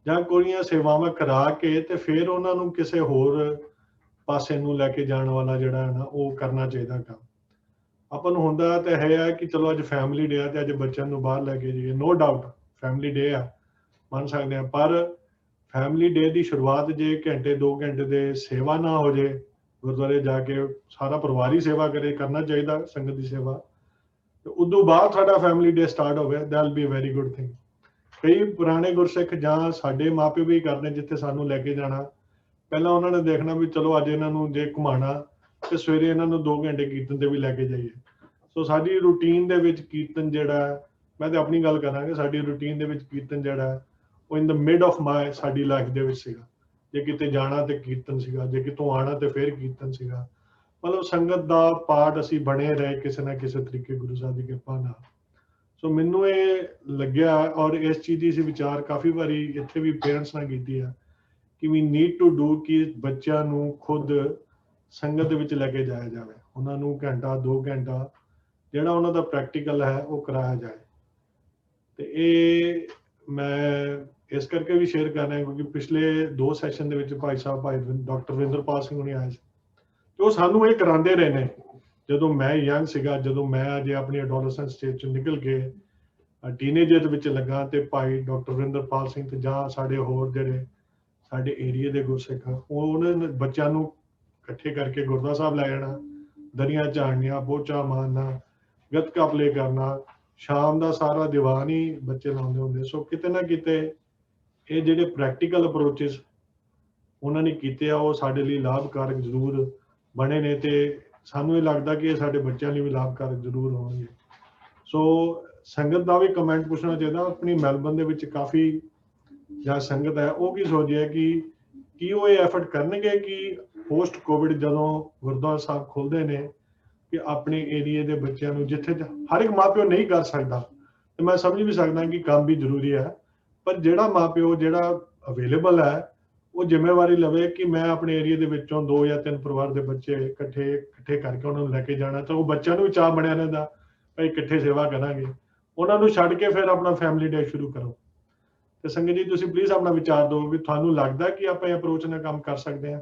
ਜਾਂ ਕੋਈਆਂ ਸੇਵਾਵਾਂ ਕਰਾ ਕੇ ਤੇ ਫਿਰ ਉਹਨਾਂ ਨੂੰ ਕਿਸੇ ਹੋਰ ਪਾਸੇ ਨੂੰ ਲੈ ਕੇ ਜਾਣ ਵਾਲਾ ਜਿਹੜਾ ਹੈ ਨਾ ਉਹ ਕਰਨਾ ਚਾਹੀਦਾ ਕੰਮ। ਆਪਾਂ ਨੂੰ ਹੁੰਦਾ ਤੇ ਹੈ ਕਿ ਚਲੋ ਅੱਜ ਫੈਮਿਲੀ ਡੇ ਆ ਤੇ ਅੱਜ ਬੱਚਿਆਂ ਨੂੰ ਬਾਹਰ ਲੈ ਕੇ ਜਾਈਏ, ਨੋ ਡਾਊਟ ਫੈਮਿਲੀ ਡੇ ਆ, ਮੰਨ ਸਕਦੇ ਆ, ਪਰ ਫੈਮਿਲੀ ਡੇ ਦੀ ਸ਼ੁਰੂਆਤ ਜੇ ਘੰਟੇ 2 ਘੰਟੇ ਦੇ ਸੇਵਾ ਨਾ ਹੋ ਜੇ, ਗੁਰਦੁਆਰੇ ਜਾ ਕੇ ਸਾਰਾ ਪਰਿਵਾਰ ਹੀ ਸੇਵਾ ਕਰੇ, ਕਰਨਾ ਚਾਹੀਦਾ ਸੰਗਤ ਦੀ ਸੇਵਾ, ਤੇ ਉਦੋਂ ਬਾਅਦ ਸਾਡਾ ਫੈਮਿਲੀ ਡੇ ਸਟਾਰਟ ਹੋਵੇ, that will be a very good thing. ਕਈ ਪੁਰਾਣੇ ਗੁਰਸਿੱਖ ਜਾਂ ਸਾਡੇ ਮਾਪੇ ਵੀ ਕਰਦੇ, ਜਿੱਥੇ ਸਾਨੂੰ ਲੈ ਕੇ ਜਾਣਾ, ਪਹਿਲਾਂ ਉਹਨਾਂ ਨੇ ਦੇਖਣਾ ਵੀ ਚਲੋ ਅੱਜ ਇਹਨਾਂ ਨੂੰ ਜੇ ਘੁਮਾਣਾ ਤੇ ਸਵੇਰੇ ਇਹਨਾਂ ਨੂੰ 2 ਘੰਟੇ ਕੀਰਤਨ ਤੇ ਵੀ ਲੈ ਕੇ ਜਾਈਏ। ਸੋ ਸਾਡੀ ਰੂਟੀਨ ਦੇ ਵਿੱਚ ਕੀਰਤਨ ਜਿਹੜਾ, ਮੈਂ ਤੇ ਆਪਣੀ ਗੱਲ ਕਰਾਂਗੇ, ਸਾਡੀ ਰੂਟੀਨ ਦੇ ਵਿੱਚ ਕੀਰਤਨ ਜਿਹੜਾ ਉਹ ਇਨ ਦ ਮਿਡ ਆਫ ਮਾਈ ਸਾਡੀ ਲਾਈਫ ਦੇ ਵਿੱਚ ਸੀਗਾ। ਜੇ ਕਿਤੇ ਜਾਣਾ ਤੇ ਕੀਰਤਨ ਸੀਗਾ, ਜੇ ਕਿਤੋਂ ਆਣਾ ਤੇ ਫਿਰ ਕੀਰਤਨ ਸੀਗਾ। ਮਤਲਬ ਸੰਗਤ ਦਾ ਪਾਰਟ ਅਸੀਂ ਬਣੇ ਰਹੇ ਕਿਸੇ ਨਾ ਕਿਸੇ ਤਰੀਕੇ ਗੁਰੂ ਸਾਹਿਬ ਦੀ ਕਿਰਪਾ ਨਾਲ। ਸੋ ਮੈਨੂੰ ਇਹ ਲੱਗਿਆ, ਔਰ ਇਸ ਚੀਜ਼ ਦੀ ਅਸੀਂ ਵਿਚਾਰ ਕਾਫੀ ਵਾਰੀ ਇੱਥੇ ਵੀ ਪੇਰੈਂਟਸ ਨਾਲ ਕੀਤੀ ਆ ਕਿ ਵੀ ਨੀਡ ਟੂ ਡੂ ਕਿ ਬੱਚਿਆਂ ਨੂੰ ਖੁਦ ਸੰਗਤ ਦੇ ਵਿੱਚ ਲੈ ਕੇ ਜਾਇਆ ਜਾਵੇ, ਉਹਨਾਂ ਨੂੰ ਘੰਟਾ 2 ਘੰਟਾ ਜਿਹੜਾ ਉਹਨਾਂ ਦਾ ਪ੍ਰੈਕਟੀਕਲ ਹੈ ਉਹ ਕਰਾਇਆ ਜਾਏ। ਤੇ ਇਹ ਮੈਂ ਇਸ ਕਰਕੇ ਵੀ ਸ਼ੇਅਰ ਕਰ ਰਿਹਾ ਕਿਉਂਕਿ ਪਿਛਲੇ 2 ਸੈਸ਼ਨ ਦੇ ਵਿੱਚ ਭਾਈ ਡਾਕਟਰ ਵਿੰਦਰਪਾਲ ਸਿੰਘ ਹੁਣੀ ਆਏ ਸੀ, ਤੇ ਉਹ ਸਾਨੂੰ ਇਹ ਕਰਾਉਂਦੇ ਰਹੇ ਨੇ। ਜਦੋਂ ਮੈਂ ਯੰਗ ਸੀਗਾ, ਜਦੋਂ ਮੈਂ ਅਜੇ ਆਪਣੀ ਐਡੋਲੈਸੈਂਟ ਸਟੇਜ ਚੋਂ ਨਿਕਲ ਕੇ ਟੀਨੇਜਰ ਦੇ ਵਿੱਚ ਲੱਗਾ, ਤੇ ਭਾਈ ਡਾਕਟਰ ਵਿੰਦਰਪਾਲ ਸਿੰਘ ਤੇ ਜਾਂ ਸਾਡੇ ਹੋਰ ਜਿਹੜੇ ਸਾਡੇ ਏਰੀਏ ਦੇ ਗੁਰਸਿੱਖ, ਉਹਨਾਂ ਨੇ ਬੱਚਿਆਂ ਨੂੰ ਇਕੱਠੇ ਕਰਕੇ ਗੁਰਦੁਆਰਾ ਸਾਹਿਬ ਲੈ ਜਾਣਾ, ਦਰੀਆਂ ਝਾੜਨੀਆਂ, ਪੋਚਾ ਮਾਰਨਾ, ਗੱਤਕਾ ਪਲੇ ਕਰਨਾ, ਸ਼ਾਮ ਦਾ ਸਾਰਾ ਦੀਵਾਨ ਹੀ ਬੱਚੇ ਲਾਉਂਦੇ ਹੁੰਦੇ। ਸੋ ਕਿਤੇ ਨਾ ਕਿਤੇ ਇਹ ਜਿਹੜੇ ਪ੍ਰੈਕਟੀਕਲ ਅਪਰੋਚਿਸ ਉਹਨਾਂ ਨੇ ਕੀਤੇ ਆ, ਉਹ ਸਾਡੇ ਲਈ ਲਾਭਕਾਰਕ ਜ਼ਰੂਰ ਬਣੇ ਨੇ, ਤੇ ਸਾਨੂੰ ਇਹ ਲੱਗਦਾ ਕਿ ਇਹ ਸਾਡੇ ਬੱਚਿਆਂ ਲਈ ਵੀ ਲਾਭਕਾਰਕ ਜ਼ਰੂਰ ਹੋਣਗੇ। ਸੋ ਸੰਗਤ ਦਾ ਵੀ ਕਮੈਂਟ ਪੁੱਛਣਾ ਚਾਹੀਦਾ, ਆਪਣੀ ਮੈਲਬਨ ਦੇ ਵਿੱਚ ਕਾਫੀ ਜਾਂ ਸੰਗਤ ਹੈ ਉਹ ਕੀ ਸੋਚਿਆ ਕਿ ਉਹ ਇਹ ਐਫਰਟ ਕਰਨਗੇ ਕਿ ਪੋਸਟ ਕੋਵਿਡ ਜਦੋਂ ਗੁਰਦੁਆਰਾ ਸਾਹਿਬ ਖੁੱਲ੍ਹਦੇ ਨੇ ਕਿ ਆਪਣੇ ਏਰੀਏ ਦੇ ਬੱਚਿਆਂ ਨੂੰ, ਜਿੱਥੇ ਹਰ ਇੱਕ ਮਾਂ ਪਿਓ ਨਹੀਂ ਕਰ ਸਕਦਾ, ਤੇ ਮੈਂ ਸਮਝ ਵੀ ਸਕਦਾ ਕਿ ਕੰਮ ਵੀ ਜ਼ਰੂਰੀ ਹੈ, ਪਰ ਜਿਹੜਾ ਮਾਂ ਪਿਓ ਜਿਹੜਾ ਅਵੇਲੇਬਲ ਹੈ ਉਹ ਜ਼ਿੰਮੇਵਾਰੀ ਲਵੇ ਕਿ ਮੈਂ ਆਪਣੇ ਏਰੀਏ ਦੇ ਵਿੱਚੋਂ 2 ਜਾਂ 3 ਪਰਿਵਾਰ ਦੇ ਬੱਚੇ ਇਕੱਠੇ ਕਰਕੇ ਉਹਨਾਂ ਨੂੰ ਲੈ ਕੇ ਜਾਣਾ, ਤਾਂ ਉਹ ਬੱਚਿਆਂ ਨੂੰ ਵੀ ਚਾਅ ਬਣਿਆ ਰਹਿੰਦਾ ਭਾਈ ਇਕੱਠੇ ਸੇਵਾ ਕਰਾਂਗੇ। ਉਹਨਾਂ ਨੂੰ ਛੱਡ ਕੇ ਫਿਰ ਆਪਣਾ ਫੈਮਿਲੀ ਡੇ ਸ਼ੁਰੂ ਕਰੋ। ਤੇ ਸੰਗਤ ਜੀ ਤੁਸੀਂ ਪਲੀਜ਼ ਆਪਣਾ ਵਿਚਾਰ ਦਿਓ ਵੀ ਤੁਹਾਨੂੰ ਲੱਗਦਾ ਕਿ ਆਪਾਂ ਇਹ ਅਪਰੋਚ ਨਾਲ ਕੰਮ ਕਰ ਸਕਦੇ ਹਾਂ।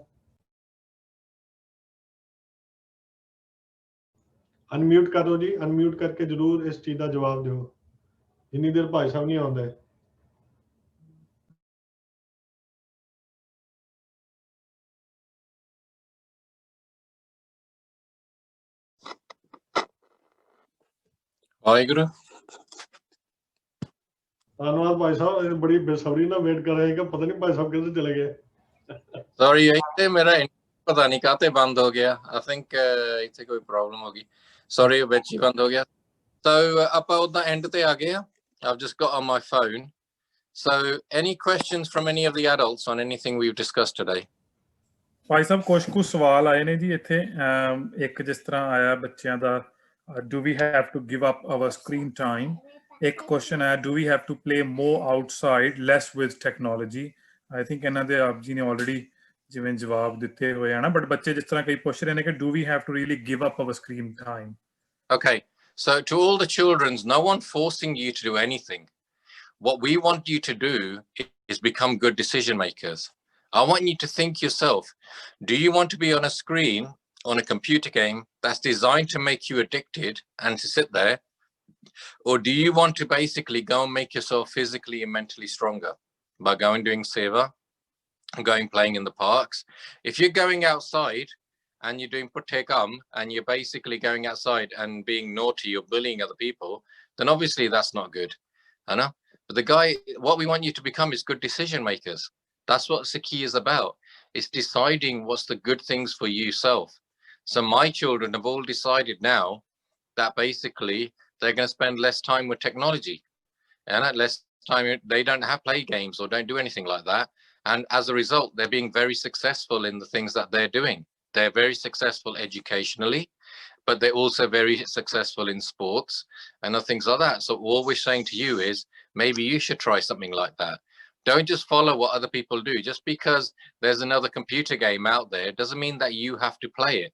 ਅਨਮਿਊਟ ਕਰ ਦਿਓ ਜੀ, ਅਨਮਿਊਟ ਕਰਕੇ ਜ਼ਰੂਰ ਇਸ ਚੀਜ਼ ਦਾ ਜਵਾਬ ਦਿਓ ਜਿੰਨੀ ਦੇਰ ਭਾਈ ਸਾਹਿਬ ਨਹੀਂ ਆਉਂਦੇ। ਵਾਹਿਗੁਰੂ। ਧੰਨਵਾਦ ਭਾਈ ਸਾਹਿਬ, ਬੜੀ ਬੇਸਬਰੀ ਨਾਲ ਵੇਟ ਕਰ ਰਹੇ ਕਿ ਪਤਾ ਨਹੀਂ ਭਾਈ ਸਾਹਿਬ ਕਿੱਧਰ ਚਲੇ ਗਏ। ਸੌਰੀ, ਇੱਥੇ ਮੇਰਾ ਪਤਾ ਨਹੀਂ ਕਾਤੇ ਬੰਦ ਹੋ ਗਿਆ। ਆਈ ਥਿੰਕ ਇੱਥੇ ਕੋਈ ਪ੍ਰੋਬਲਮ ਹੋ ਗਈ। ਸੌਰੀ, ਵਿੱਚ ਹੀ ਬੰਦ ਹੋ ਗਿਆ। ਸੋ ਆਪਾਂ ਉਹਦਾ ਐਂਡ ਤੇ ਆ ਗਏ ਆ। I've just got on my phone. So any questions from any of the adults on anything we've discussed today? Bhai Sahib ਕੁਝ ਸਵਾਲ ਆਏ ਨੇ ਜੀ ਇੱਥੇ। ਇੱਕ ਜਿਸ ਤਰ੍ਹਾਂ ਆਇਆ ਬੱਚਿਆਂ ਦਾ, do we have to give up our screen time? ਇੱਕ ਕੁਐਸਚਨ ਹੈ, do we have to play more outside, less with technology? I think ਇਹਨਾਂ ਦੇ ਆਪ ਜੀ ਨੇ ਆਲਰੇਡੀ ਜਿਵੇਂ ਜਵਾਬ ਦਿੱਤੇ ਹੋਏ ਆ ਨਾ, ਬਟ ਬੱਚੇ ਜਿਸ ਤਰ੍ਹਾਂ ਕਈ ਪੁੱਛ ਰਹੇ ਨੇ ਕਿ do we have to really give up our screen time? Okay, so to all the children, no one forcing you to do anything. What we want you to do is become good decision makers. I want you to think yourself, do you want to be on a screen, on a computer game that's designed to make you addicted and to sit there? Or do you want to basically go and make yourself physically and mentally stronger by going doing seva, going playing in the parks? If you're going outside and you're doing putekam and you're basically going outside and being naughty or bullying other people, then obviously that's not good. I know. But what we want you to become is good decision makers. That's what Sikhi is about. It's deciding what's the good things for yourself. So my children have all decided now that basically they're going to spend less time with technology, and less time, they don't have play games or don't do anything like that. And as a result, they're being very successful in the things that they're doing. They're very successful educationally, but they're also very successful in sports and other things like that. So all we're saying to you is maybe you should try something like that. Don't just follow what other people do. Just because there's another computer game out there doesn't mean that you have to play it.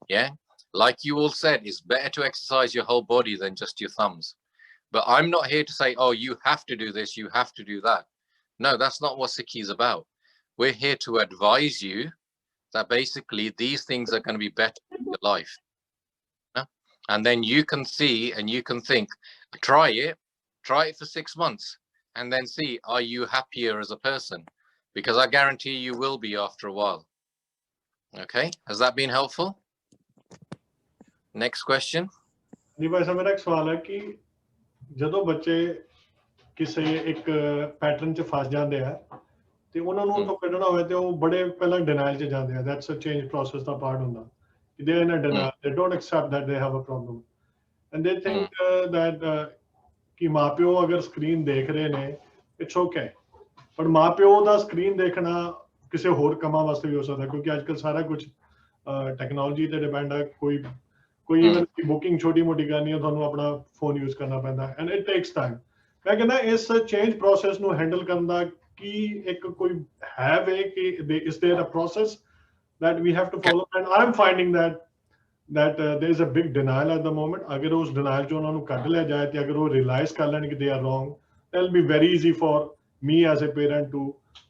Yeah, like you all said, it's better to exercise your whole body than just your thumbs. But I'm not here to say, oh, you have to do this, you have to do that. No, that's not what Sikhi is about. We're here to advise you that basically these things are going to be better in your life. Yeah? And then you can see and you can think, try it for 6 months and then see, are you happier as a person? Because I guarantee you will be after a while. Okay, has that been helpful? Next question. जी भाई साहब, मेरा एक सवाल है कि ਜਦੋਂ ਬੱਚੇ ਕਿਸੇ ਇੱਕ ਪੈਟਰਨ 'ਚ ਫਸ ਜਾਂਦੇ ਆ ਤੇ ਉਹਨਾਂ ਨੂੰ ਉੱਥੋਂ ਕੱਢਣਾ ਹੋਵੇ ਤੇ ਉਹ ਬੜੇ ਪਹਿਲਾਂ ਡਿਨਾਈਲ 'ਚ ਜਾਂਦੇ ਆ। ਦੈਟਸ ਅ ਚੇਂਜ ਪ੍ਰੋਸੈਸ ਦਾ ਪਾਰਟ ਹੁੰਦਾ ਕਿ they in a denial, they don't accept that they have a problem and they think that ਕਿ ਮਾਪਿਓ ਅਗਰ ਸਕਰੀਨ ਦੇਖ ਰਹੇ ਨੇ ਇਟਸ ਓਕੇ, ਪਰ ਮਾਪਿਓ ਦਾ ਸਕਰੀਨ ਦੇਖਣਾ ਕਿਸੇ ਹੋਰ ਕੰਮਾਂ ਵਾਸਤੇ ਵੀ ਹੋ ਸਕਦਾ ਕਿਉਂਕਿ ਅੱਜ ਕੱਲ੍ਹ ਸਾਰਾ ਕੁਝ ਟੈਕਨੋਲੋਜੀ ਤੇ ਡਿਪੈਂਡ ਹੈ। ਕੋਈ ਇਵਨ की बुकिंग छोटी मोटी करनी है ਤੁਹਾਨੂੰ ਆਪਣਾ ਫੋਨ ਯੂਜ਼ ਕਰਨਾ ਪੈਂਦਾ ਐਂਡ ਇਟ ਟੇਕਸ ਟਾਈਮ। ਮੈਂ ਕਹਿੰਦਾ ਇਸ ਚੇਂਜ ਪ੍ਰੋਸੈਸ ਨੂੰ ਹੈਂਡਲ ਕਰਨ ਦਾ ਕੀ ਇੱਕ ਕੋਈ ਹੈ ਵੇ ਕਿ is there a process that we have to follow? and I'm finding that there is a big denial at the moment. ਅਗਰ ਉਸ denial ਚੋਂ ਉਹਨਾਂ ਨੂੰ ਕੱਢ ਲਿਆ ਜਾਏ ਤੇ ਅਗਰ ਉਹ realize ਕਰ ਲੈਣ ਕਿ they are wrong, it'll be very easy for me as a parent to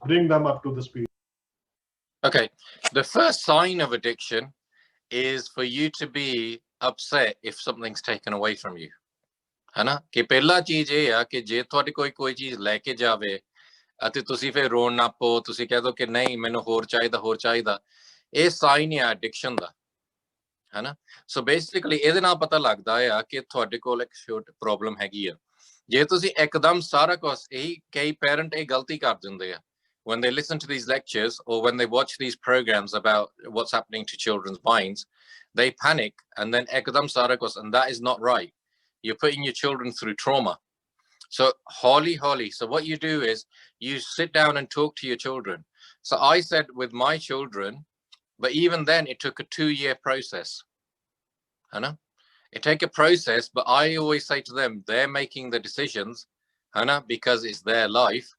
bring them up to the speed. Okay, the first sign of addiction is for you to be upset if something's taken away from you. है ना कि पहला चीज ये है कि जे ਤੁਹਾਡੇ ਕੋਈ ਚੀਜ਼ ਲੈ ਕੇ ਜਾਵੇ ਅਤੇ ਤੁਸੀਂ ਫਿਰ ਰੋਣ ਨਾ ਪੋ, ਤੁਸੀਂ ਕਹਿ ਦੋ ਕਿ ਨਹੀਂ ਮੈਨੂੰ ਹੋਰ ਚਾਹੀਦਾ, ਇਹ ਸਾਈਨ ਹੈ ਐਡਿਕਸ਼ਨ ਦਾ, ਹੈ ਨਾ। ਸੋ ਬੇਸਿਕਲੀ ਇਹਦੇ ਨਾਲ ਪਤਾ ਲੱਗਦਾ ਆ ਕਿ ਤੁਹਾਡੇ ਕੋਲ ਇੱਕ ਛੋਟੀ ਪ੍ਰੋਬਲਮ ਹੈਗੀ ਆ। ਜੇ ਤੁਸੀਂ ਇੱਕਦਮ ਸਾਰਾ ਕੁਝ ਕਈ ਪੈਰੈਂਟ ਇਹ ਗਲਤੀ ਕਰ ਦਿੰਦੇ ਆ when they listen to these lectures or when they watch these programs about what's happening to children's minds, they panic and then ekdam sara kuch, and that is not right. You're putting your children through trauma. So holly. So what you do is you sit down and talk to your children. So I said with my children, but even then it took a 2-year process. Hana? It take a process, but I always say to them, they're making the decisions, Hana, because it's their life.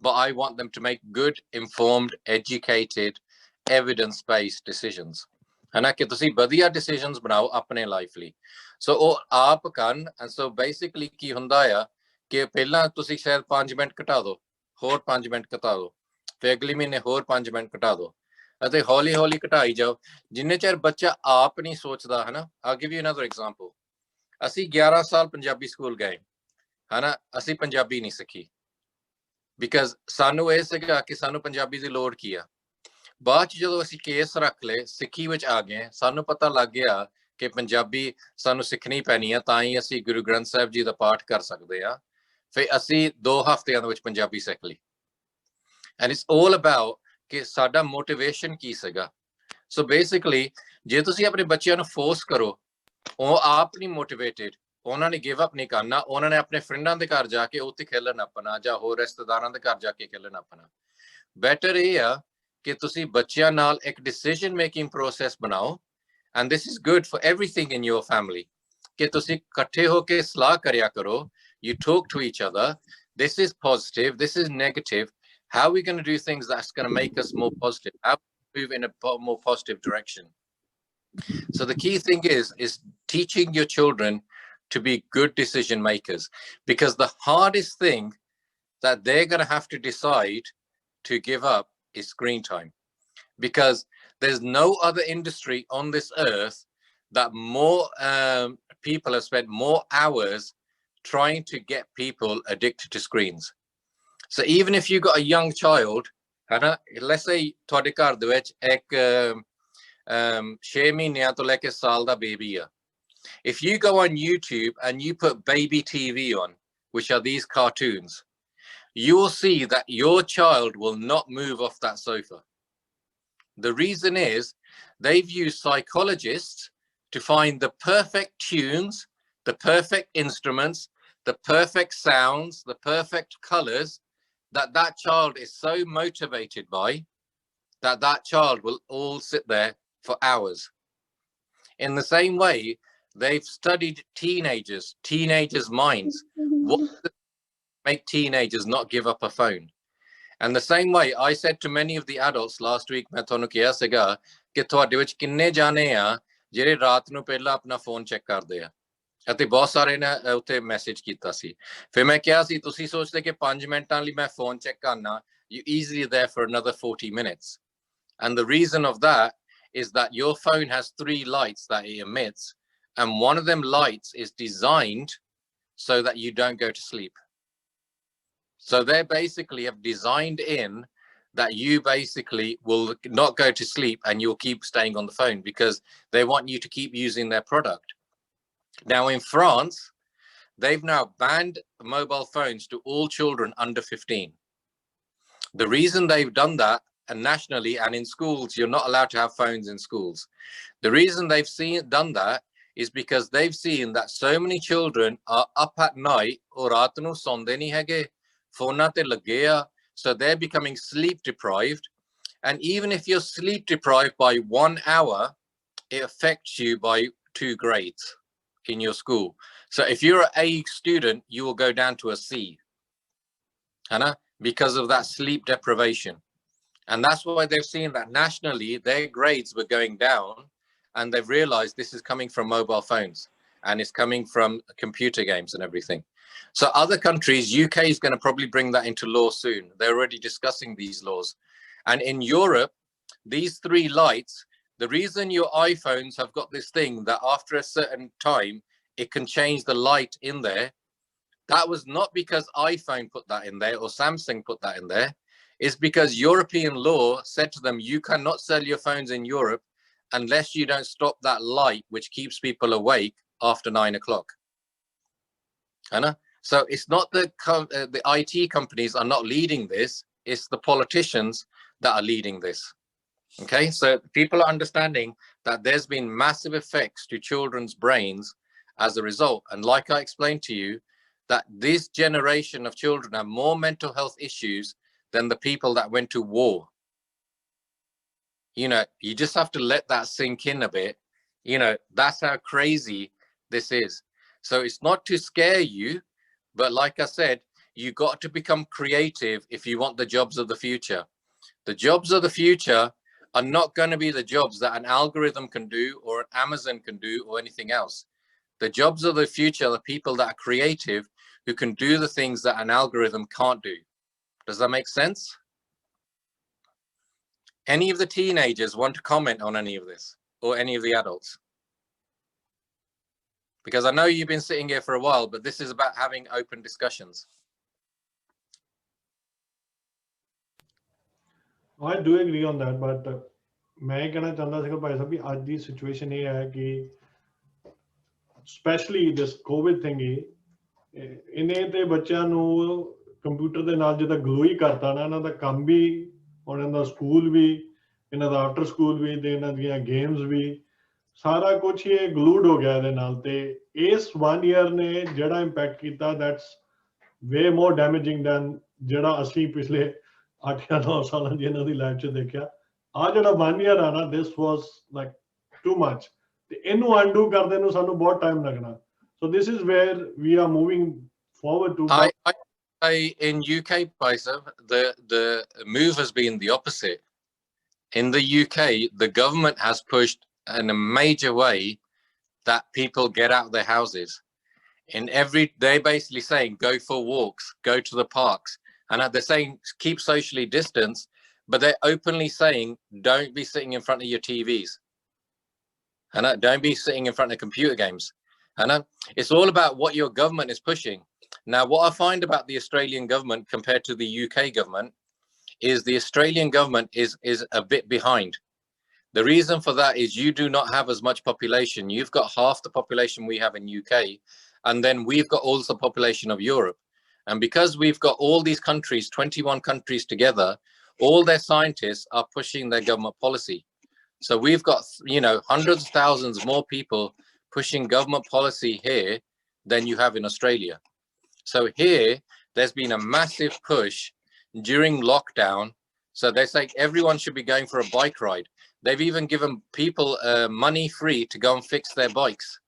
But I want them to make good, informed, educated, evidence-based decisions. And कि तुसी बढ़िया decisions बनाओ अपने life ਲਈ। So ਉਹ ਆਪ ਕਰਨ, and so basically ਕੀ ਹੁੰਦਾ ਆ ਕਿ ਪਹਿਲਾਂ ਤੁਸੀਂ ਸ਼ਾਇਦ 5 ਮਿੰਟ ਘਟਾ ਦਿਓ, ਹੋਰ 5 ਮਿੰਟ ਘਟਾ ਦਿਓ, ਫਿਰ ਅਗਲੇ ਮਹੀਨੇ ਹੋਰ 5 ਮਿੰਟ ਘਟਾ ਦਿਓ ਅਤੇ ਹੌਲੀ ਘਟਾਈ ਜਾਓ ਜਿੰਨੇ ਚਿਰ ਬੱਚਾ ਆਪ ਨਹੀਂ ਸੋਚਦਾ, ਹੈ ਨਾ। I'll give you another example. ਅਸੀਂ 11 ਸਾਲ ਪੰਜਾਬੀ ਸਕੂਲ ਗਏ, ਹੈ ਨਾ, ਅਸੀਂ ਪੰਜਾਬੀ ਨਹੀਂ ਸਿੱਖੀ because ਸਾਨੂੰ ਇਹ ਸੀਗਾ ਕਿ ਸਾਨੂੰ ਪੰਜਾਬੀ ਦੀ ਲੋੜ ਕੀ ਆ। ਬਾਅਦ ਚ ਜਦੋਂ ਅਸੀਂ ਕੇਸ ਰੱਖ ਲਏ, ਸਿੱਖੀ ਵਿੱਚ ਆ ਗਏ, ਸਾਨੂੰ ਪਤਾ ਲੱਗ ਗਿਆ ਕਿ ਪੰਜਾਬੀ ਸਾਨੂੰ ਸਿੱਖਣੀ ਪੈਣੀ ਆ ਤਾਂ ਹੀ ਅਸੀਂ ਗੁਰੂ ਗ੍ਰੰਥ ਸਾਹਿਬ ਜੀ ਦਾ ਪਾਠ ਕਰ ਸਕਦੇ ਆ। ਫਿਰ ਅਸੀਂ 2 ਹਫ਼ਤਿਆਂ ਦੇ ਵਿੱਚ ਪੰਜਾਬੀ ਸਿੱਖ ਲਈ। and it's all about ਕਿ ਸਾਡਾ ਮੋਟੀਵੇਸ਼ਨ ਕੀ ਸੀਗਾ। ਸੋ ਬੇਸਿਕਲੀ ਜੇ ਤੁਸੀਂ ਆਪਣੇ ਬੱਚਿਆਂ ਨੂੰ ਫੋਰਸ ਕਰੋ, ਉਹ ਆਪ ਨਹੀਂ ਮੋਟੀਵੇਟਿਡ, ਉਹਨਾਂ ਨੇ ਗਿਵ ਅਪ ਨਹੀਂ ਕਰਨਾ, ਉਹਨਾਂ ਨੇ ਆਪਣੇ ਫਰੈਂਡਾਂ ਦੇ ਘਰ ਜਾ ਕੇ ਉੱਥੇ ਖੇਲਣ ਆਪਣਾ ਜਾਂ ਹੋਰ ਰਿਸ਼ਤੇਦਾਰਾਂ ਦੇ ਘਰ ਜਾ ਕੇ ਖੇਲਣ ਆਪਣਾ। ਬੈਟਰ ਇਹ ਆ ਕਿ ਤੁਸੀਂ ਬੱਚਿਆਂ ਨਾਲ ਇੱਕ ਡਿਸੀਜਨ ਮੇਕਿੰਗ ਪ੍ਰੋਸੈਸ ਬਣਾਓ, and this is good for everything in your family ਕਿ ਤੁਸੀਂ ਇਕੱਠੇ ਹੋ ਕੇ ਸਲਾਹ ਕਰਿਆ ਕਰੋ। You talk to each other. This is positive, this is negative. How are we going to do things that's going to make us more positive? How do we move in a more positive direction? So the key thing is teaching your children to be good decision makers, because the hardest thing that they're going to have to decide to give up is screen time, because there's no other industry on this earth that more people have spent more hours trying to get people addicted to screens. So even if you've got a young child, let's say ਤੁਹਾਡੇ ਘਰ ਦੇ ਵਿੱਚ ਇੱਕ 6 ਮਹੀਨਿਆਂ ਤੋਂ ਲੈ ਕੇ ਸਾਲ ਦਾ baby ਆ, if you go on YouTube and you put baby TV on, which are these cartoons, you will see that your child will not move off that sofa. The reason is they've used psychologists to find the perfect tunes, the perfect instruments, the perfect sounds, the perfect colors that child is so motivated by that child will all sit there for hours. In the same way, they've studied teenagers' minds. What does make teenagers not give up a phone? And the same way, I said to many of the adults last week, मैं ਤੁਹਾਨੂੰ ਕਿਹਾ ਸੀਗਾ ਕਿ ਤੁਹਾਡੇ ਵਿੱਚ ਕਿੰਨੇ ਜਾਣੇ ਆ ਜਿਹੜੇ ਰਾਤ ਨੂੰ ਪਹਿਲਾਂ ਆਪਣਾ ਫੋਨ ਚੈੱਕ ਕਰਦੇ ਆ, ਅਤੇ ਬਹੁਤ ਸਾਰੇ ਨੇ ਉੱਤੇ ਮੈਸੇਜ ਕੀਤਾ ਸੀ। ਫਿਰ ਮੈਂ ਕਿਹਾ ਸੀ ਤੁਸੀਂ ਸੋਚਦੇ ਕਿ 5 ਮਿੰਟਾਂ ਲਈ ਮੈਂ ਫੋਨ ਚੈੱਕ ਕਰਨਾ, you easily there for another 40 minutes. And the reason of that is that your phone has 3 lights that it emits, and one of them lights is designed so that you don't go to sleep. So they basically have designed in that you basically will not go to sleep and you'll keep staying on the phone because they want you to keep using their product. Now in France, they've now banned mobile phones to all children under 15. The reason they've done that, and nationally and in schools, you're not allowed to have phones in schools. The reason they've done that is because they've seen that so many children are up at night or raat nu sonde nahi hege, phone te lage a, so they're becoming sleep deprived. And even if you're sleep deprived by 1 hour, it affects you by 2 grades in your school. So if you're an A student, you will go down to a C, because of that sleep deprivation. And that's why they've seen that nationally their grades were going down, and they've realized this is coming from mobile phones and it's coming from computer games and everything. So other countries, UK is going to probably bring that into law soon. They're already discussing these laws. And in Europe, these 3 lights, the reason your iPhones have got this thing that after a certain time, it can change the light in there. That was not because iPhone put that in there or Samsung put that in there. It's because European law said to them, you cannot sell your phones in Europe unless you don't stop that light, which keeps people awake after 9 o'clock. So it's not the IT companies are not leading this. It's the politicians that are leading this. Okay, so people are understanding that there's been massive effects to children's brains as a result. And like I explained to you, that this generation of children have more mental health issues than the people that went to war. You know, you just have to let that sink in a bit. You know, that's how crazy this is. So it's not to scare you, but like I said, you got to become creative if you want the jobs of the future. The jobs of the future are not going to be the jobs that an algorithm can do or an Amazon can do or anything else. The jobs of the future are people that are creative, who can do the things that an algorithm can't do. Does that make sense? Any of the teenagers want to comment on any of this, or any of the adults? Because I know you've been sitting here for a while, but this is about having open discussions. I do agree on that, but मैं कहना चाहता था भाई साहब कि आज the situation ये है कि especially this COVID thingy, इन्हें ते बच्चों नु कंप्यूटर दे नाल जिदा ग्लो ही करता ना, इन्हां दा काम भी और इन्हां दा स्कूल भी, इन्हां दा आफ्टर स्कूल भी, ते इन्हां दियां गेम्स भी, सारा कुछ ये ग्लूड हो गया इहदे नाल। ते इस 1 year ने जेड़ा इंपैक्ट कीता, that's way more damaging than जेड़ा असीं पिछले 8 या 9 साल दी इन्हां दी लाइफ च देखिया। आ जेड़ा 1 year आ ना, this was like too much. ते इनू undo करदे नू सानू बहुत टाइम लगना। So this is where we are moving forward to. In UK, Paisa, the move has been the opposite. In the UK, the government has pushed in a major way that people get out of their houses. They're basically saying, go for walks, go to the parks. And they're saying, keep socially distanced, but they're openly saying, don't be sitting in front of your TVs. And don't be sitting in front of computer games. And it's all about what your government is pushing. Now, what I find about the Australian government compared to the UK government is the Australian government is a bit behind. The reason for that is you do not have as much population. You've got half the population we have in UK, and then we've got all the population of Europe. And because we've got all these countries, 21 countries together, all their scientists are pushing their government policy. So we've got, you know, hundreds of thousands more people pushing government policy here than you have in Australia. So here, there's been a massive push during lockdown. So they say everyone should be going for a bike ride. They've even given people money free to go and fix their bikes.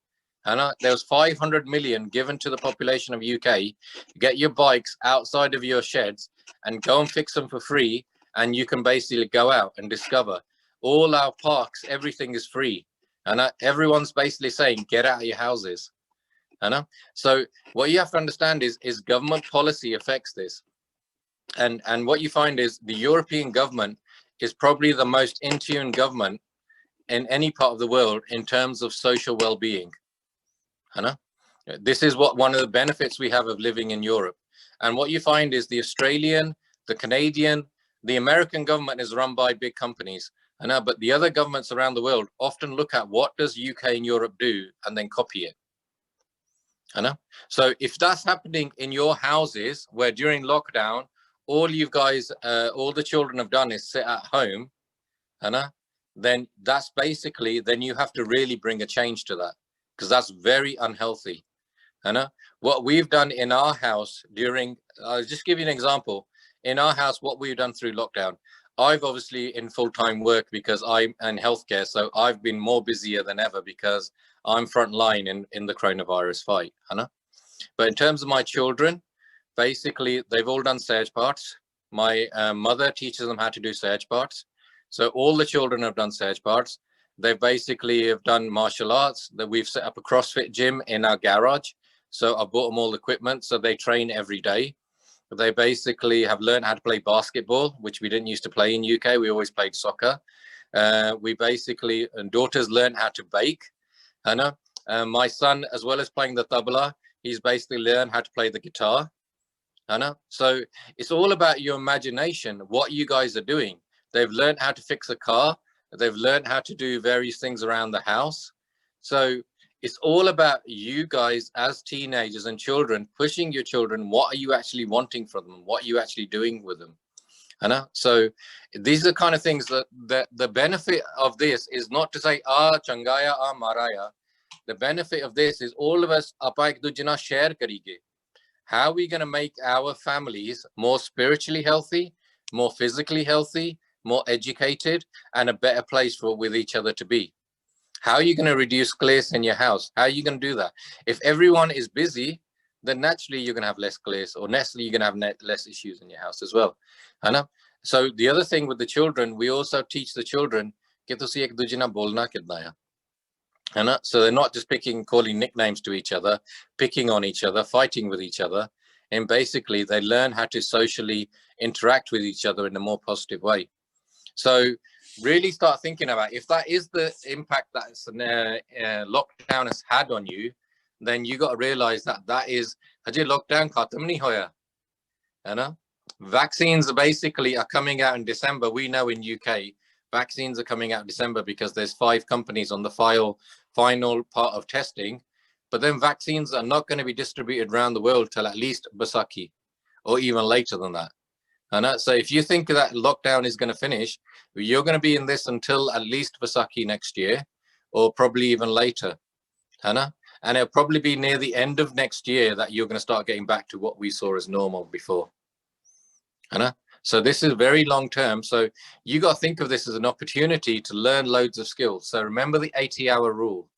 And there was 500 million given to the population of UK. Get your bikes outside of your sheds and go and fix them for free. And you can basically go out and discover all our parks, everything is free. And everyone's basically saying, get out of your houses. So what you have to understand is government policy affects this. And what you find is the European government is probably the most in tune government in any part of the world in terms of social well-being. This is what one of the benefits we have of living in Europe. And what you find is the Australian, the Canadian, the American government is run by big companies. But the other governments around the world often look at what does UK and Europe do and then copy it. So if that's happening in your houses where during lockdown, all you guys, all the children have done is sit at home, then that's basically, then you have to really bring a change to that, because that's very unhealthy. What we've done in our house during, I'll just give you an example. In our house, what we've done through lockdown, I've obviously in full-time work because I'm in healthcare, so I've been more busier than ever because I'm front line in the coronavirus fight. But in terms of my children, basically, they've all done Sage parts. My mother teaches them how to do Sage parts. So all the children have done Sage parts. They basically have done martial arts. That we've set up a CrossFit gym in our garage. So I bought them all the equipment, so they train every day. They basically have learned how to play basketball, which we didn't used to play in UK. We always played soccer. We basically, and daughters learned how to bake. My son, as well as playing the tabla, he's basically learned how to play the guitar. So it's all about your imagination, what you guys are doing. They've learned how to fix a car. They've learned how to do various things around the house. So it's all about you guys as teenagers and children, pushing your children. What are you actually wanting from them? What are you actually doing with them? So these are the kind of things that the benefit of this is not to say, changaya, maraya. The benefit of this is all of us share karige. How are we going to make our families more spiritually healthy, more physically healthy, more educated, and a better place with each other to be? How are you going to reduce clears in your house? How are you going to do that? If everyone is busy, then naturally you're going to have less clears, or naturally you're going to have less issues in your house as well. So the other thing with the children, we also teach the children, so they're not just calling nicknames to each other, picking on each other, fighting with each other. And basically they learn how to socially interact with each other in a more positive way. So really start thinking about, if that is the impact that lockdown has had on you, then you got to realize that is lockdown khatam nahi hoya. Vaccines basically are coming out in December. We know in UK vaccines are coming out in December because there's 5 companies on the final part of testing, but then vaccines are not going to be distributed around the world till at least Baisakhi, or even later than that. So if you think that lockdown is going to finish, you're going to be in this until at least Vaisakhi next year, or probably even later. And it'll probably be near the end of next year that you're going to start getting back to what we saw as normal before. So this is very long term. So you got to think of this as an opportunity to learn loads of skills. So remember the 80-hour rule.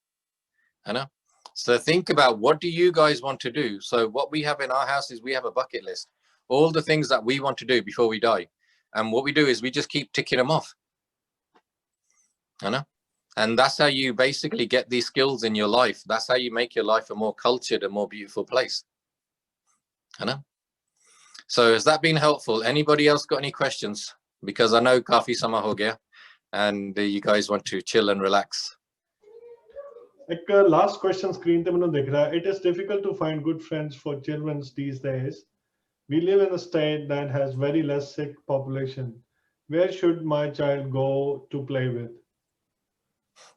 So think about, what do you guys want to do? So what we have in our house is we have a bucket list. All the things that we want to do before we die. And what we do is we just keep ticking them off. And that's how you basically get these skills in your life. That's how you make your life a more cultured and more beautiful place. So has that been helpful? Anybody else got any questions? Because I know kafi sama ho gaya and you guys want to chill and relax. Last question screen te mainu dekh raha. It is difficult to find good friends for children these days. We live in a state that has very less Sikh population. Where should my child go to play with?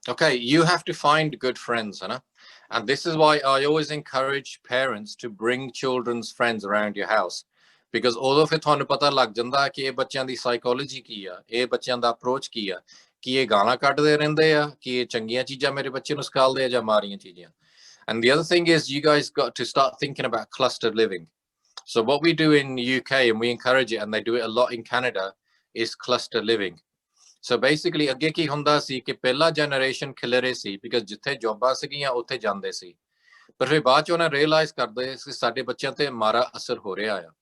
Okay, you have to find good friends, and this is why I always encourage parents to bring children's friends around your house, because although फिर थानू पता लग जांदा कि ये बच्चों दी psychology की है, ये बच्चों दा अप्रोच की है, कि ये गाना कटदे रहंदे आ, कि ये चंगियां चीजां मेरे बच्चे नू सिखालदे आ जां माड़ियां चीजां. And the other thing is, you guys got to start thinking about clustered living. So what we do in UK, and we encourage it, and they do it a lot in Canada, is cluster living. So basically ਅੱਗੇ ਕੀ ਹੁੰਦਾ ਸੀ ਕਿ ਪਹਿਲਾ generation ਖਿਲਰੇ C because ਜਿੱਥੇ ਜੌਬਾਂ ਸੀਗੀਆਂ ਉੱਥੇ ਜਾਂਦੇ ਸੀ, ਪਰ ਫਿਰ ਬਾਅਦ ਚ ਉਹਨਾਂ ਰਿਅਲਾਈਜ਼ ਕਰਦੇ ਕਿ ਸਾਡੇ ਬੱਚਿਆਂ ਤੇ ਮਾੜਾ ਅਸਰ ਹੋ ਰਿਹਾ ਆ।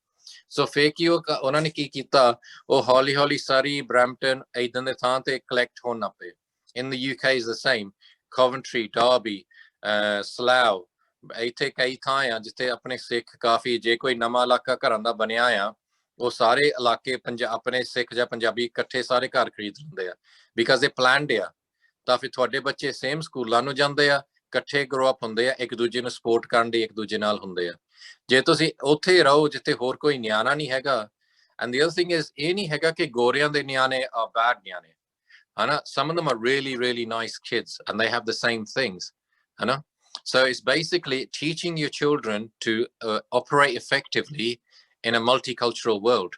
ਸੋ ਫੇਰ ਕੀ ਉਹਨਾਂ ਨੇ ਕੀ ਕੀਤਾ, ਉਹ ਹੌਲੀ ਹੌਲੀ ਸਾਰੀ ਬਰੈਂਪਟਨ ਇਦਾਂ ਦੇ ਥਾਂ ਤੇ ਕਲੈਕਟ ਹੋਣ ਲੱਗ ਪਏ। In the UK is the same, Coventry, Derby, Slough, ਇੱਥੇ ਕਈ ਥਾਂ ਆ ਜਿੱਥੇ ਆਪਣੇ ਸਿੱਖ ਕਾਫੀ, ਜੇ ਕੋਈ ਨਵਾਂ ਇਲਾਕਾ ਘਰਾਂ ਦਾ ਬਣਿਆ ਆ, ਉਹ ਸਾਰੇ ਇਲਾਕੇ ਆਪਣੇ ਸਿੱਖ ਜਾਂ ਪੰਜਾਬੀ ਇਕੱਠੇ ਸਾਰੇ ਘਰ ਖਰੀਦ ਲੈਂਦੇ ਆ ਬਿਕਾਜ਼ ਇਹ ਪਲਾਨਡ ਆ। ਤਾਂ ਫਿਰ ਤੁਹਾਡੇ ਬੱਚੇ ਸੇਮ ਸਕੂਲਾਂ ਨੂੰ ਜਾਂਦੇ ਆ, ਇਕੱਠੇ ਗਰੋ ਅਪ ਹੁੰਦੇ ਆ, ਇੱਕ ਦੂਜੇ ਨੂੰ ਸਪੋਰਟ ਕਰਨ ਲਈ ਇੱਕ ਦੂਜੇ ਨਾਲ ਹੁੰਦੇ ਆ। ਜੇ ਤੁਸੀਂ ਉੱਥੇ ਰਹੋ ਜਿੱਥੇ ਹੋਰ ਕੋਈ ਨਿਆਣਾ ਨਹੀਂ ਹੈਗਾ, and the other thing is ਇਹ ਨਹੀਂ ਹੈਗਾ ਕਿ ਗੋਰਿਆਂ ਦੇ ਨਿਆਣੇ ਆ ਬੈਡ ਨਿਆਣੇ, ਹਨਾ। Some of them are really, really nice kids and they have the same things, hana. So it's basically teaching your children to operate effectively in a multicultural world,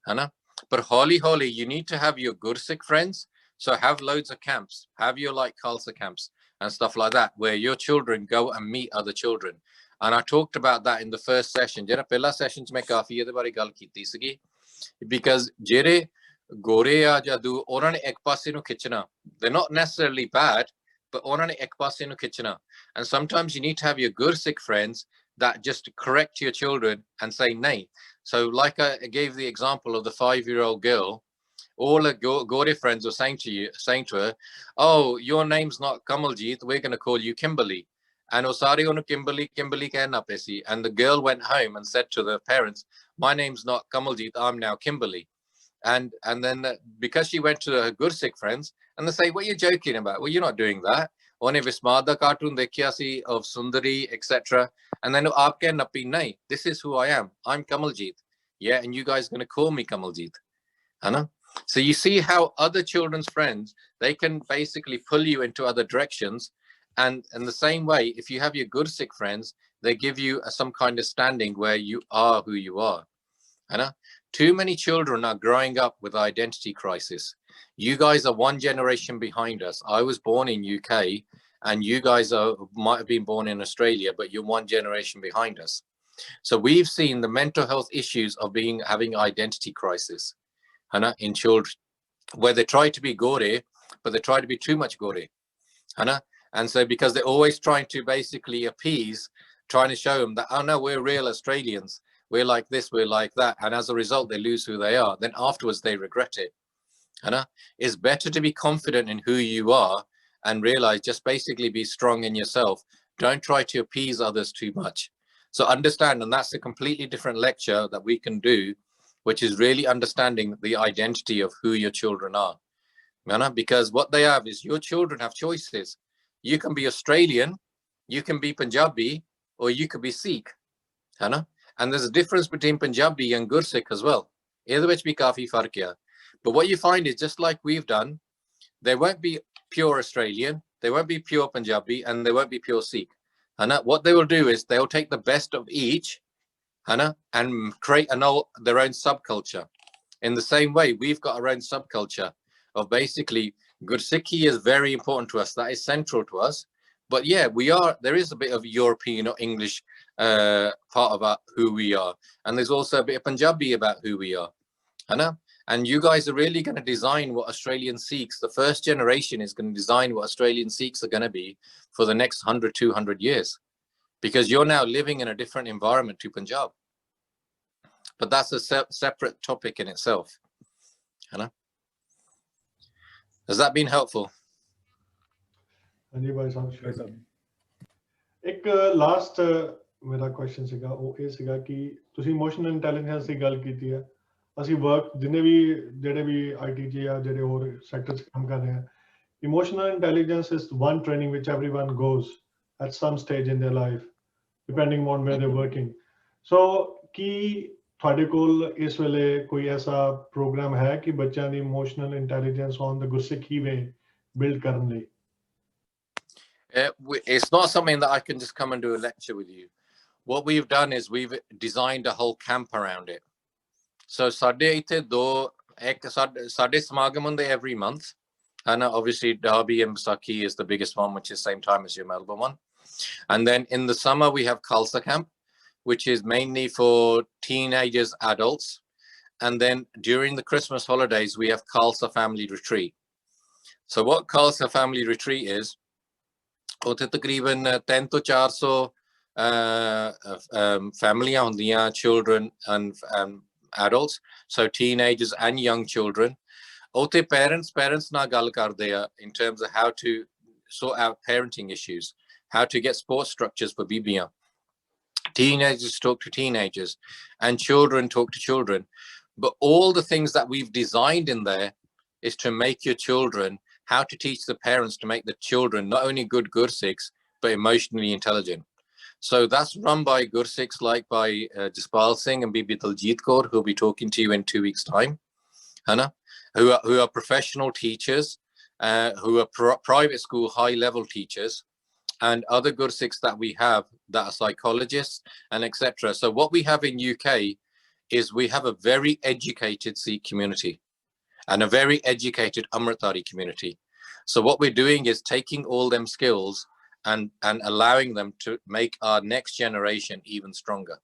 hana. But holi you need to have your Gursikh friends, so have loads of camps, have your like Khalsa camps and stuff like that where your children go and meet other children. And I talked about that in the first session, jehda pehla session ch main kafi ਇਹਦੇ ਬਾਰੇ ਗੱਲ ਕੀਤੀ ਸੀਗੀ, because ਜਿਹੜੇ ਗੋਰੇ ਆ ਜਾਦੂ ਉਹਨਾਂ ਨੇ ਇੱਕ ਪਾਸੇ ਨੂੰ ਖਿੱਚਣਾ, they're not necessarily bad, but ਉਹਨਾਂ ਨੇ ਇੱਕ ਪਾਸੇ ਨੂੰ ਖਿੱਚਣਾ, and sometimes you need to have your Gursikh friends that just correct your children and say nay. So like I gave the example of the 5-year-old girl, all her Gore friends were saying to her, oh, your name's not Kamaljit, we're going to call you Kimberly. And Osari onu Kimberly kehna pe si, and the girl went home and said to the parents, my name's not Kamaljit, I'm now Kimberly. And then because she went to her Gursikh friends and they say, what are you joking about? Well, you're not doing that. One Vismada cartoon dekhya si of Sundari, etc. And then aapke napi nahi, this is who I am, I'm Kamaljit. Yeah, and you guys are going to call me Kamaljit, Hana. So you see how other children's friends, they can basically pull you into other directions. And in the same way, if you have your Gursikh friends, they give you some kind of standing where you are who you are, Hana. Too many children are growing up with identity crisis. You guys are one generation behind us. I was born in UK and you guys might have been born in Australia, but you're one generation behind us. So we've seen the mental health issues of having identity crisis, Hana, in children, where they try to be Gore, but they try to be too much Gore, Hana. And so because they're always trying to basically appease, trying to show them that, oh no, we're real Australians. We're like this, we're like that. And as a result, they lose who they are. Then afterwards, they regret it. Hana? It's better to be confident in who you are and realize just basically be strong in yourself. Don't try to appease others too much. So understand, and that's a completely different lecture that we can do, which is really understanding the identity of who your children are. Hana? Because what they have is your children have choices. You can be Australian, you can be Punjabi, or you could be Sikh. Hana? And there's a difference between Punjabi and Gursikh as well. Either which be kafi fark hai. But what you find is just like we've done, they won't be pure Australian, they won't be pure Punjabi, and they won't be pure Sikh. Hana? What they will do is they'll take the best of each, Hana, and create their own subculture. In the same way, we've got our own subculture of basically Gursikhi is very important to us. That is central to us. But yeah, there is a bit of European or English part about who we are. And there's also a bit of Punjabi about who we are. Hana? And you guys are really going to design what Australian Sikhs, the first generation is going to design what Australian Sikhs are going to be for the next 100, 200 years. Because you're now living in a different environment to Punjab. But that's a separate topic in itself. Hana? Has that been helpful? ਹਾਂਜੀ ਭਾਈ ਸਾਹਿਬ, ਇੱਕ last ਮੇਰਾ question ਸੀਗਾ, ਉਹ ਇਹ ਸੀਗਾ ਕਿ ਤੁਸੀਂ emotional intelligence ਦੀ ਗੱਲ ਕੀਤੀ ਹੈ। ਅਸੀਂ ਵਰਕ ਜਿਹੜੇ ਵੀ ਆਈਟੀ 'ਚ ਜਾਂ ਜਿਹੜੇ ਹੋਰ ਸੈਕਟਰ 'ਚ ਕੰਮ ਕਰ ਰਹੇ ਹਾਂ, emotional intelligence is one training ਵਿਚ everyone goes at some stage in their life depending on where they working. So ਕੀ ਤੁਹਾਡੇ ਕੋਲ ਇਸ ਵੇਲੇ ਕੋਈ ਐਸਾ ਪ੍ਰੋਗਰਾਮ ਹੈ ਕਿ ਬੱਚਿਆਂ ਦੀ emotional intelligence on the Gursikhi way build ਕਰਨ ਲਈ? It's not something that I can just come and do a lecture with you. What we've done is we've designed a whole camp around it. So ਸਾਡੇ ਸਮਾਗਮ ਹੁੰਦੇ every month, and obviously Derby and Saki is the biggest one, which is same time as your Melbourne one. And then in the summer we have Khalsa camp, which is mainly for teenagers, adults, And then during the Christmas holidays, we have Khalsa Family Retreat. So what Khalsa Family Retreat is, ਉੱਥੇ ਤਕਰੀਬਨ 3 ਤੋਂ 400 families ਹੁੰਦੀਆਂ, children and adults, so teenagers and young children. ਉੱਥੇ parents ਨਾਲ ਗੱਲ ਕਰਦੇ ਆ in terms of how to sort out parenting issues, how to get support structures for bíbíਆਂ. Teenagers talk to teenagers and children talk to children. But all the things that we've designed in there is to make your children, how to teach the parents to make the children not only good Gursikhs, but emotionally intelligent. So that's run by Gursikhs like by Jaspal Singh and Bibi Daljit Kaur, who'll be talking to you in 2 weeks' time, Hannah, who are professional teachers, who are private school high-level teachers, and other Gursikhs that we have that are psychologists and etc. So what we have in UK is we have a very educated Sikh community and a very educated Amritdhari community. So what we're doing is taking all them skills and allowing them to make our next generation even stronger.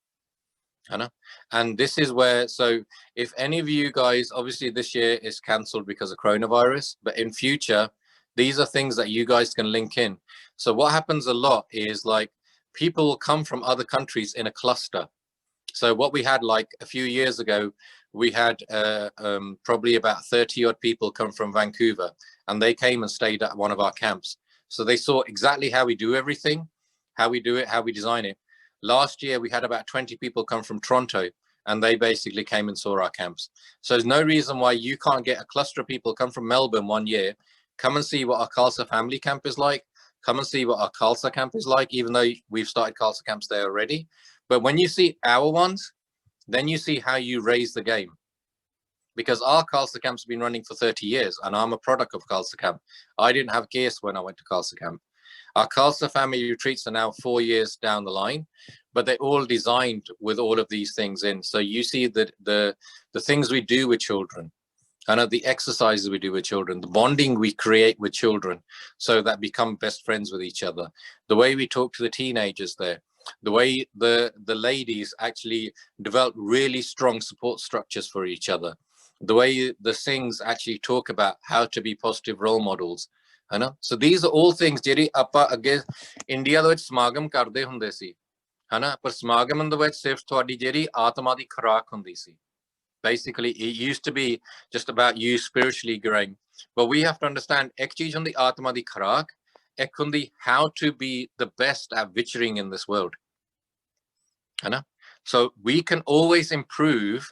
And this is where, so if any of you guys, obviously this year is cancelled because of coronavirus, but in future, these are things that you guys can link in. So what happens a lot is like people will come from other countries in a cluster. So what we had like a few years ago, we had probably about 30 odd people come from Vancouver, and they came and stayed at one of our camps. So they saw exactly how we do everything, how we do it, how we design it. Last year, we had about 20 people come from Toronto, and they basically came and saw our camps. So there's no reason why you can't get a cluster of people come from Melbourne one year, come and see what our Khalsa family camp is like, come and see what our Khalsa camp is like, even though we've started Khalsa camps there already. But when you see our ones, then you see how you raise the game. Because our Khalsa camps have been running for 30 years, and I'm a product of Khalsa camp. I didn't have gears when I went to Khalsa camp. Our Khalsa family retreats are now 4 years down the line, but they're all designed with all of these things in. So you see that the things we do with children, and the exercises we do with children, the bonding we create with children so that become best friends with each other, the way we talk to the teenagers there, the way the ladies actually develop really strong support structures for each other, the way the Singhs actually talk about how to be positive role models. So these are all things ਜਿਹੜੀ ਆਪਾਂ ਅੱਗੇ India ਦੇ ਵਿੱਚ ਸਮਾਗਮ ਕਰਦੇ ਹੁੰਦੇ ਸੀ, ਪਰ ਸਮਾਗਮ ਦੇ ਵਿੱਚ ਸਿਰਫ ਤੁਹਾਡੀ ਜਿਹੜੀ ਆਤਮਾ ਦੀ ਖੁਰਾਕ ਹੁੰਦੀ ਸੀ. Basically, it used to be just about you spiritually growing. But we have to understand, ek cheez hundi atma di kharak, ek hundi how to be the best at venturing in this world. So we can always improve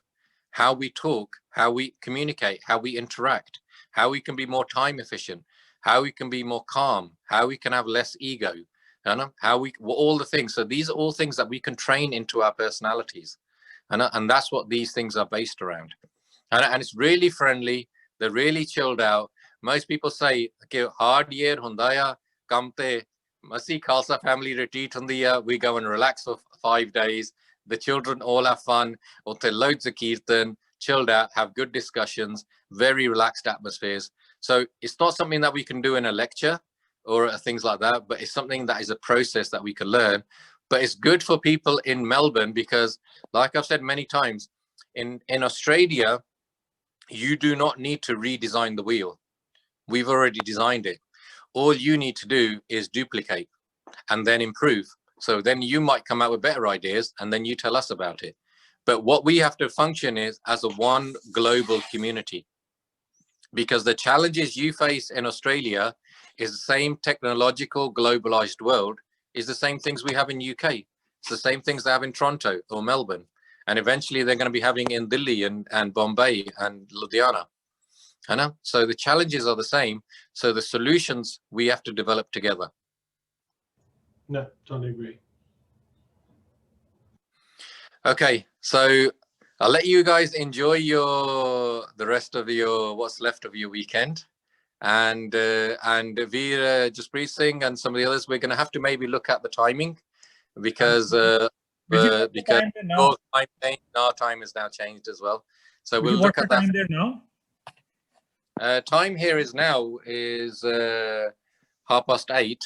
how we talk, how we communicate, how we interact, how we can be more time efficient, how we can be more calm, how we can have less ego, how we, all the things. So these are all things that we can train into our personalities. And that's what these things are based around. And it's really friendly. They're really chilled out. Most people say, okay, hard year hundaya, kamte, masi Khalsa family retreat hundiya. We go and relax for 5 days. The children all have fun. Utte loads of kirtan, chilled out, have good discussions, very relaxed atmospheres. So it's not something that we can do in a lecture or things like that, but it's something that is a process that we can learn. But it's good for people in Melbourne because, like I've said many times, in Australia, you do not need to redesign the wheel. We've already designed it. All you need to do is duplicate and then improve. So then you might come out with better ideas and then you tell us about it. But what we have to function is as a one global community, because the challenges you face in Australia is the same technological globalized world is the same things we have in UK. It's the same things they have in Toronto or Melbourne. And eventually they're going to be having in Delhi and Bombay and Ludhiana. So the challenges are the same. So the solutions we have to develop together. No, totally agree. Okay, so I'll let you guys enjoy the rest of what's left of your weekend. And Veer, Jaspreet Singh and some of the others, we're going to have to maybe look at the timing because our time is now changed as well. So we'll look at that. Time there now? Time here is now is 8:30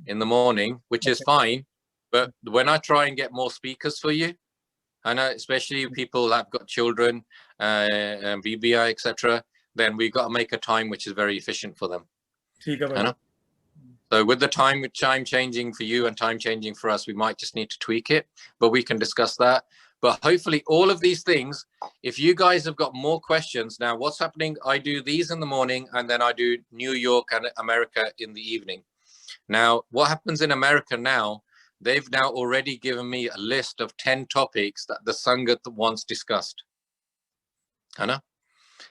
in the morning, which is fine. But when I try and get more speakers for you, I know, especially people that have got children, BBI, etc. Then we've got to make a time which is very efficient for them. I know. So with the time changing for you and time changing for us, we might just need to tweak it, but we can discuss that. But hopefully all of these things, if you guys have got more questions, now what's happening, I do these in the morning and then I do New York and America in the evening. Now, what happens in America now, they've now already given me a list of 10 topics that the Sangat wants discussed. Anna?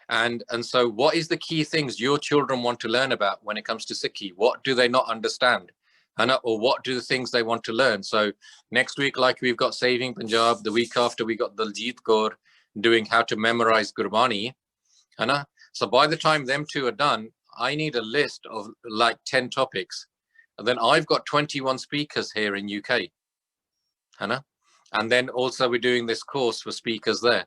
And so what is the key things your children want to learn about when it comes to Sikhi? What do they not understand? Or what do the things they want to learn? So next week, like we've got Saving Punjab, the week after we got Daljit Kaur doing how to memorize Gurbani. So by the time them two are done, I need a list of like 10 topics. And then I've got 21 speakers here in UK. And then also we're doing this course for speakers there.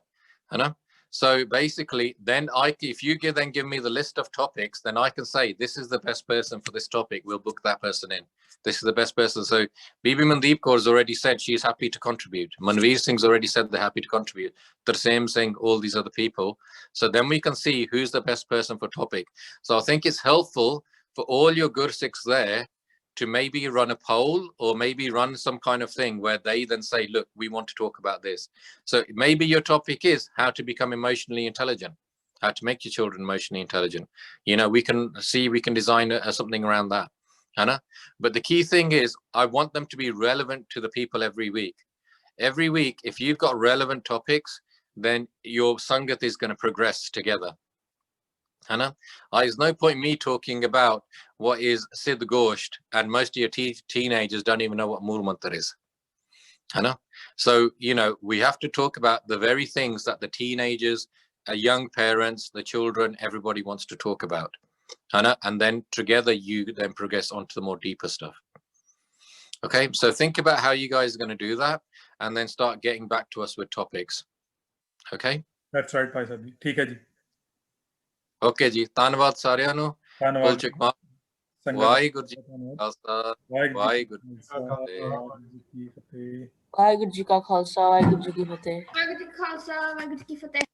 So basically, then if you then give me the list of topics, then I can say, this is the best person for this topic. We'll book that person in. This is the best person. So Bibi Mandeep Kaur has already said she's happy to contribute. Manveer Singh's already said they're happy to contribute. Tarsem Singh, all these other people. So then we can see who's the best person for topic. So I think it's helpful for all your Gursikhs there to maybe run a poll or maybe run some kind of thing where they then say, look, we want to talk about this. So maybe your topic is how to become emotionally intelligent, how to make your children emotionally intelligent. We can design something around that. But the key thing is I want them to be relevant to the people every week. Every week, if you've got relevant topics, then your Sangat is going to progress together. There's no point me talking about what is Siddh Gosht and most of your teenagers don't even know what Mool Mantar is. So, we have to talk about the very things that the teenagers, young parents, the children, everybody wants to talk about. And then together you then progress onto the more deeper stuff. Okay, so think about how you guys are going to do that and then start getting back to us with topics. Okay? That's right, Bhai Sahib. Theek hai ji. Okay ji, ਧੰਨਵਾਦ ਸਾਰਿਆਂ ਨੂੰ। ਧੰਨਵਾਦ ਵਾਹਿਗੁਰੂ ਜੀ ਖਾਲਸਾ ਵਾਹਿਗੁਰੂ ਜੀ ਕੀ ਫਤਿਹ। ਵਾਹਿਗੁਰੂ ਜੀ ਕਾ ਖਾਲਸਾ ਵਾਹਿਗੁਰੂ ਜੀ ਕੀ ਫਤਿਹ। ਵਾਹਿਗੁਰੂ ਜੀ ਕਾ ਖਾਲਸਾ ਵਾਹਿਗੁਰੂ ਜੀ ਕੀ ਫਤਿਹ।